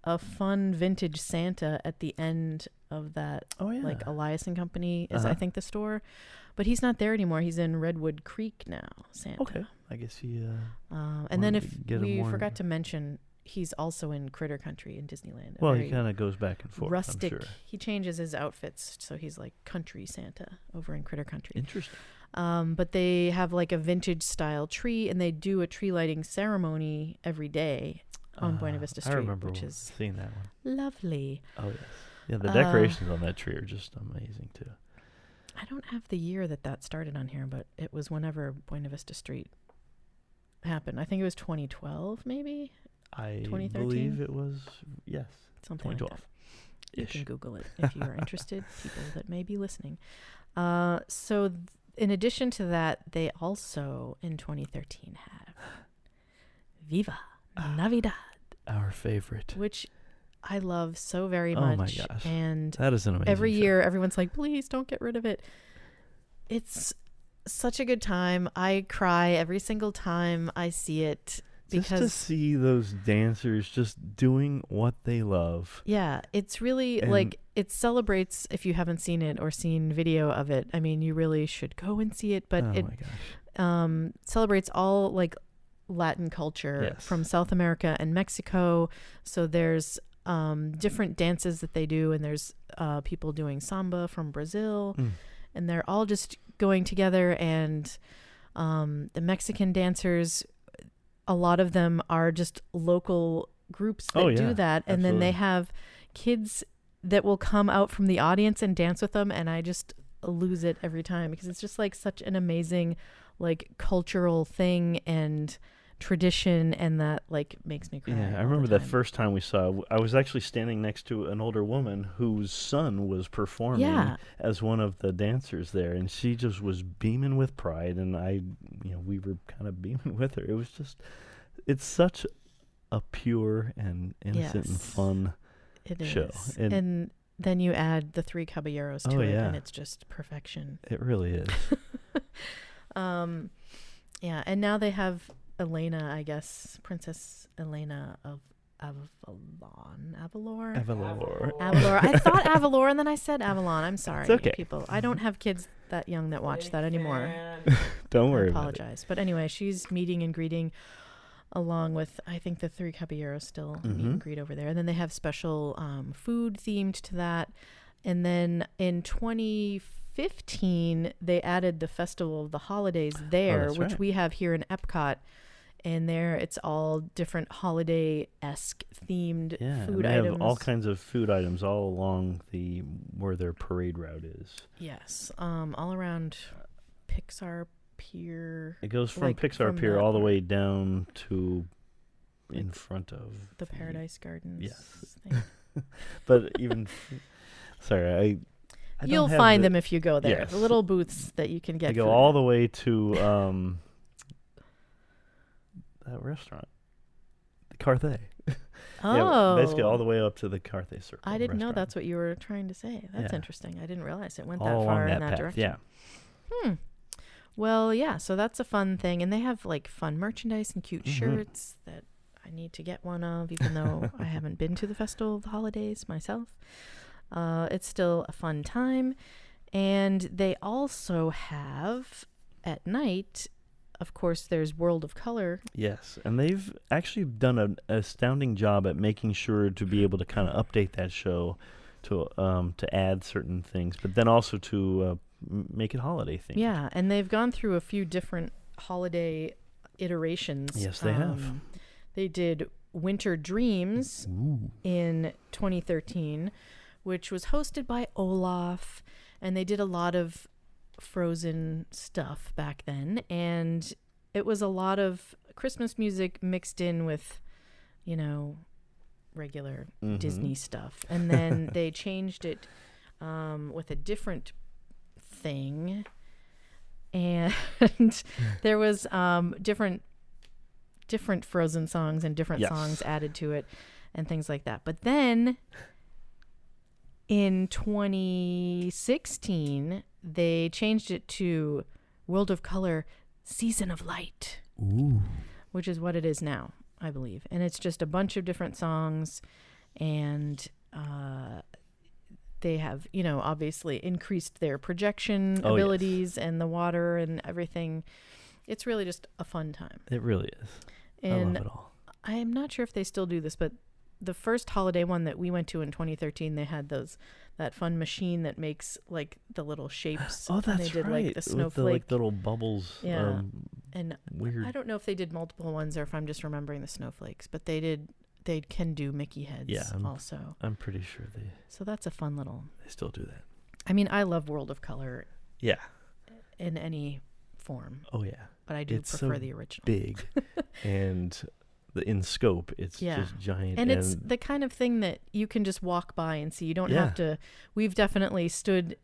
a fun vintage Santa at the end of that. Oh, yeah. Like Elias and Company is, I think, the store. But he's not there anymore. He's in Redwood Creek now, Santa. Okay. I guess he... and then if we forgot to mention... He's also in Critter Country in Disneyland. Well, he kind of goes back and forth. Rustic. I'm sure. He changes his outfits, so he's like country Santa over in Critter Country. Interesting. But they have like a vintage style tree, and they do a tree lighting ceremony every day on Buena Vista Street, which is seeing that one. Lovely. Oh yes, yeah. The decorations on that tree are just amazing too. I don't have the year that started on here, but it was whenever Buena Vista Street happened. I think it was 2012, maybe. I believe it was, yes, something 2012. Like that. You can Google it if you are interested, people that may be listening. So in addition to that, they also, in 2013, have Viva Navidad. Our favorite. Which I love so very much. Oh my gosh. And that is an amazing every show. year, everyone's like, please don't get rid of it. It's such a good time. I cry every single time I see it. Just to see those dancers just doing what they love. Yeah, it's really it celebrates, if you haven't seen it or seen video of it, I mean, you really should go and see it. But it celebrates all like Latin culture from South America and Mexico. So there's different dances that they do, and there's people doing samba from Brazil, and they're all just going together. And the Mexican dancers, a lot of them are just local groups that do that. And then they have kids that will come out from the audience and dance with them. And I just lose it every time because it's just like such an amazing, like cultural thing and tradition. And that like makes me cry. Yeah, I remember that first time we saw, I was actually standing next to an older woman whose son was performing as one of the dancers there. And she just was beaming with pride. And we were kind of beaming with her. It was just, it's such a pure and innocent and fun show. And then you add the Three Caballeros to it, and it's just perfection. It really is. And now they have Elena, I guess, Princess Elena of Avalor. I thought Avalor, and then I said Avalon. I'm sorry, people. I don't have kids that young that watch that anymore. Don't worry. I apologize. But anyway, she's meeting and greeting along with, I think, the Three Caballeros still meet and greet over there. And then they have special food themed to that. And then in 2015, they added the Festival of the Holidays there, which we have here in Epcot. And there, it's all different holiday-esque themed food items. They have all kinds of food items all along where their parade route is. Yes, all around Pixar Pier. It goes from Pixar Pier all the way down to in front of the Paradise Gardens. Yes, but even sorry, I you'll find them if you go there. Yes. The little booths that you can get. They go all the way to. That restaurant, the Carthay. Basically all the way up to the Carthay Circle. I didn't know that's what you were trying to say. That's interesting. I didn't realize it went that far in that direction. Yeah. Well, yeah. So that's a fun thing, and they have like fun merchandise and cute shirts that I need to get one of, even though I haven't been to the Festival of the Holidays myself. It's still a fun time, and they also have at night. Of course, there's World of Color. Yes, and they've actually done an astounding job at making sure to be able to kind of update that show to add certain things, but then also to make it holiday themed. Yeah, and they've gone through a few different holiday iterations. Yes, they have. They did Winter Dreams in 2013, which was hosted by Olaf, and they did a lot of Frozen stuff back then, and it was a lot of Christmas music mixed in with regular Disney stuff. And then they changed it with a different thing. And there was different Frozen songs and different songs added to it and things like that. But then in 2016, they changed it to World of Color Season of Light. Ooh. Which is what it is now, I believe. And it's just a bunch of different songs, and they have, obviously increased their projection abilities and the water and everything. It's really just a fun time. It really is. And I love it all. I'm not sure if they still do this, but the first holiday one that we went to in 2013, they had that fun machine that makes like the little shapes. Oh, that's they did right. like the With snowflake. the little bubbles. Yeah. And weird. I don't know if they did multiple ones or if I'm just remembering the snowflakes, but they can do Mickey heads also. I'm pretty sure So that's a fun little. they still do that. I mean, I love World of Color Yeah. in any form, Oh yeah. but I do It's prefer so the original. Big, and in scope, it's just giant. And it's the kind of thing that you can just walk by and see. You don't have to. We've definitely stood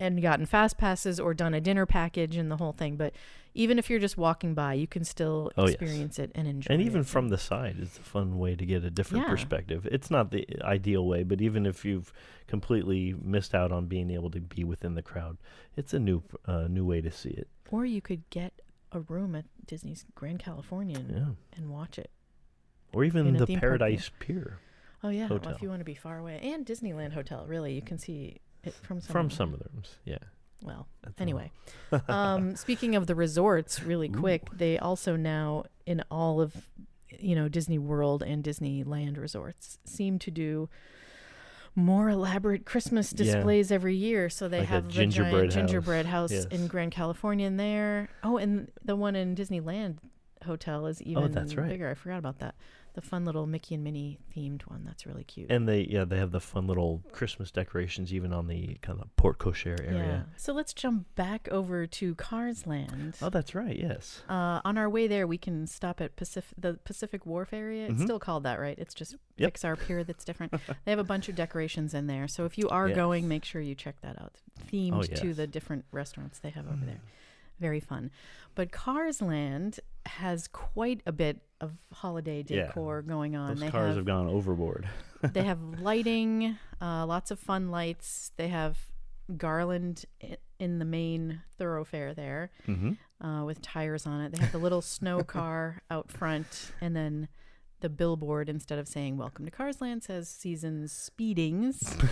and gotten fast passes or done a dinner package and the whole thing. But even if you're just walking by, you can still experience it and enjoy it. And even from the side, it's a fun way to get a different perspective. It's not the ideal way, but even if you've completely missed out on being able to be within the crowd, it's a new way to see it. Or you could get a room at Disney's Grand California and watch it. Or even the Paradise Pier. Oh, yeah. Hotel. Well, if you want to be far away. And Disneyland Hotel, really. You can see it from some of the rooms, yeah. Well, anyway. Speaking of the resorts, really quick, they also now, in all of, Disney World and Disneyland resorts, seem to do more elaborate Christmas displays every year. So they have the giant gingerbread house in Grand California in there. Oh, and the one in Disneyland Hotel is even bigger. I forgot about that. The fun little Mickey and Minnie themed one. That's really cute. And they have the fun little Christmas decorations even on the kind of porte cochere area. Yeah. So let's jump back over to Cars Land. Oh, that's right. Yes. On our way there, we can stop at the Pacific Wharf area. It's still called that, right? It's just Pixar Pier that's different. They have a bunch of decorations in there. So if you are going, make sure you check that out. Themed to the different restaurants they have over there. Very fun. But Cars Land has quite a bit of holiday decor going on. Those cars have gone overboard. They have lighting, lots of fun lights. They have garland in the main thoroughfare there with tires on it. They have the little snow car out front, and then the billboard, instead of saying "Welcome to Cars Land," says "Seasons Speedings,"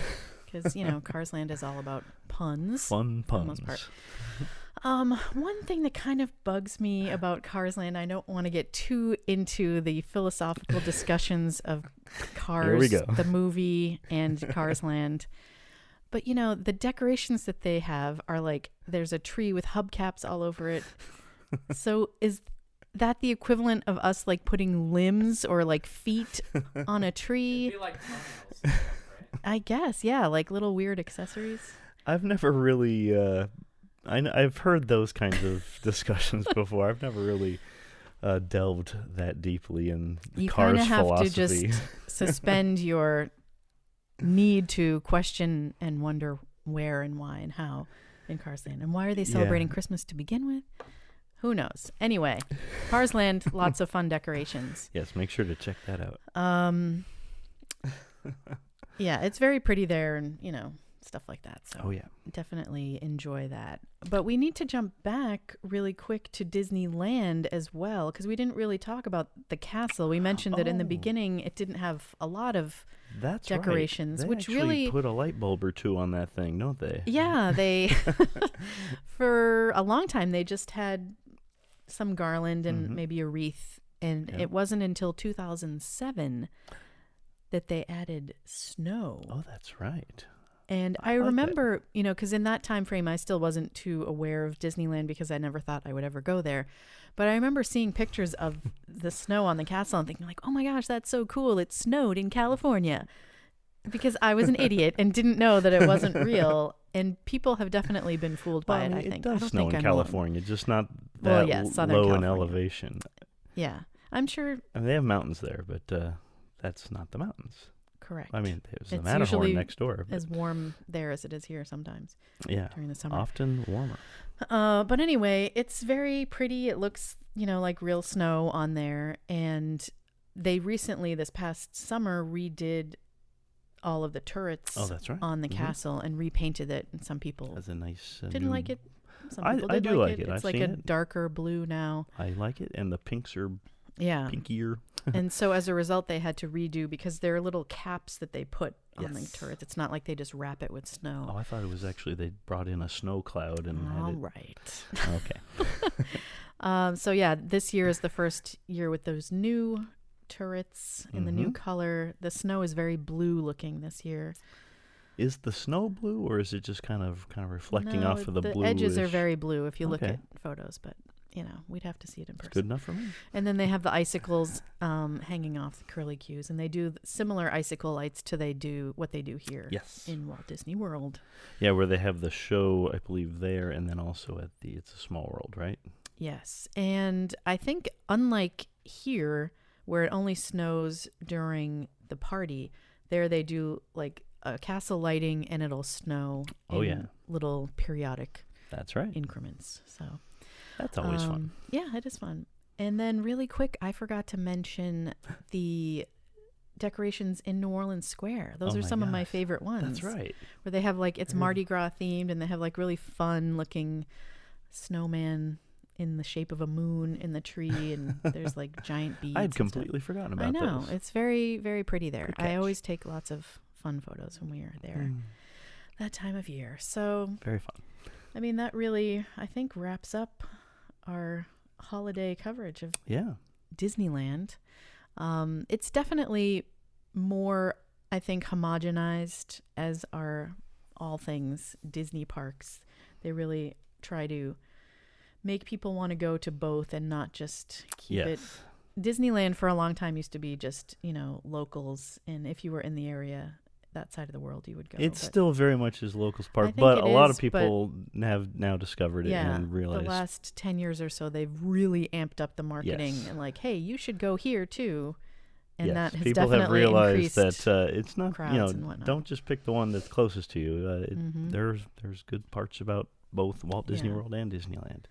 because Cars Land is all about puns. Fun puns. For the most part. One thing that kind of bugs me about Cars Land, I don't want to get too into the philosophical discussions of Cars, the movie, and Cars Land. But, the decorations that they have are like, there's a tree with hubcaps all over it. So is that the equivalent of us like putting limbs or like feet on a tree? It'd be like thumbnails, right? I guess, yeah, like little weird accessories. I've never really... I've heard those kinds of discussions before. I've never really delved that deeply in Cars philosophy. You kind of have to just suspend your need to question and wonder where and why and how in Cars Land. And why are they celebrating Christmas to begin with? Who knows? Anyway, Cars Land, lots of fun decorations. Yes, make sure to check that out. Yeah, it's very pretty there and, stuff like that. So definitely enjoy that. But we need to jump back really quick to Disneyland as well, because we didn't really talk about the castle. We mentioned that in the beginning it didn't have a lot of decorations, They which actually really put a light bulb or two on that thing, don't they? Yeah, they for a long time they just had some garland and maybe a wreath, and it wasn't until 2007 that they added snow. Oh, that's right. And I remember, because in that time frame, I still wasn't too aware of Disneyland because I never thought I would ever go there. But I remember seeing pictures of the snow on the castle and thinking like, oh my gosh, that's so cool. It snowed in California. Because I was an idiot and didn't know that it wasn't real. And people have definitely been fooled by it, I think. It does snow in California, just not that Southern low California. in elevation. Yeah, I'm sure. I mean, they have mountains there, but that's not the mountains. Correct. I mean, there's the It's Matterhorn usually next door. as warm there as it is here sometimes. Yeah, during the summer. often warmer. But anyway, it's very pretty. It looks, like real snow on there. And they recently, this past summer, redid all of the turrets That's right. on the castle and repainted it. And some people That's a nice. didn't like it. Some people I did do like it. It's I've like seen a it. darker blue now. I like it, and the pinks are pinkier. And so as a result, they had to redo because there are little caps that they put on the turrets. It's not like they just wrap it with snow. Oh, I thought it was actually they brought in a snow cloud and had it. Right. Okay. So yeah, this year is the first year with those new turrets in the new color. The snow is very blue looking this year. Is the snow blue, or is it just kind of reflecting off of the blue? The edges are very blue if you look at photos, but we'd have to see it in person. It's good enough for me. And then they have the icicles hanging off the curlicues, and they do similar icicle lights to what they do here in Walt Disney World. Yeah, where they have the show, I believe, there, and then also at the It's a Small World, right? Yes, and I think unlike here, where it only snows during the party, there they do like a castle lighting, and it'll snow in little periodic increments. So that's always fun. Yeah, it is fun. And then really quick, I forgot to mention the decorations in New Orleans Square. Those are some of my favorite ones. That's right. Where they have it's Mardi Gras themed, and they have really fun looking snowman in the shape of a moon in the tree, and there's giant beads. I'd completely forgotten about those. I know. It's very, very pretty there. I always take lots of fun photos when we are there that time of year. So very fun. I mean, that really, I think, wraps up our holiday coverage of Disneyland. It's definitely more, I think, homogenized as are all things Disney parks. They really try to make people want to go to both and not just keep it. Disneyland for a long time used to be just, locals. And if you were in the area, that side of the world, you would go. It's still very much his locals park, but a lot of people have now discovered it and realized. The last 10 years or so, they've really amped up the marketing and hey, you should go here too. And that has people definitely have realized increased that it's not, and whatnot. Don't just pick the one that's closest to you. There's good parts about both Walt Disney World and Disneyland,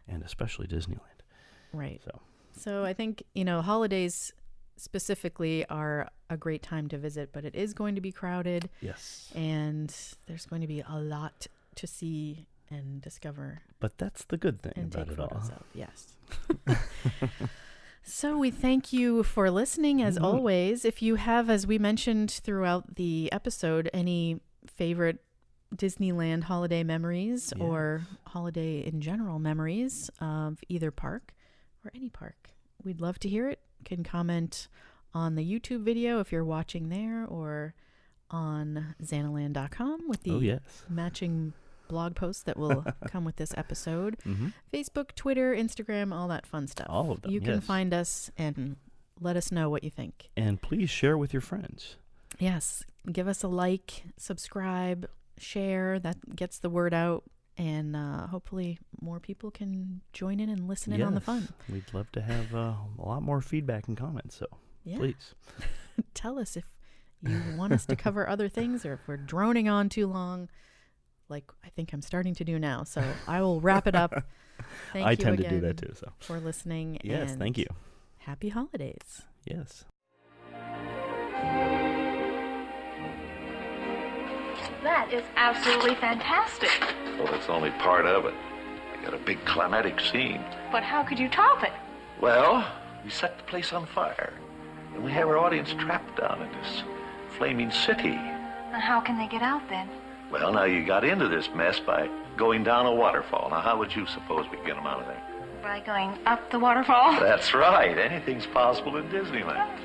and especially Disneyland. Right. So I think, holidays specifically are a great time to visit, but it is going to be crowded. Yes. And there's going to be a lot to see and discover. But that's the good thing and about take it all. Photos of. Yes. So we thank you for listening as always. If you have, as we mentioned throughout the episode, any favorite Disneyland holiday memories or holiday in general memories of either park or any park, we'd love to hear it. You can comment on the YouTube video if you're watching there, or on Zannaland.com with the matching blog posts that will come with this episode. Facebook, Twitter, Instagram, all that fun stuff. All of them. You can find us and let us know what you think. And please share with your friends. Yes. Give us a like, subscribe, share. That gets the word out. And hopefully more people can join in and listen in on the fun. We'd love to have a lot more feedback and comments. So please tell us if you want us to cover other things, or if we're droning on too long, like I think I'm starting to do now. So I will wrap it up. Thank you I tend again to do that too. So for listening. Yes, and thank you. Happy holidays. Yes. That is absolutely fantastic. Well, that's only part of it. I got a big climatic scene. But how could you top it? Well, we set the place on fire, and we have our audience trapped down in this flaming city. And how can they get out then? Well, now you got into this mess by going down a waterfall. Now, how would you suppose we get them out of there? By going up the waterfall? That's right. Anything's possible in Disneyland.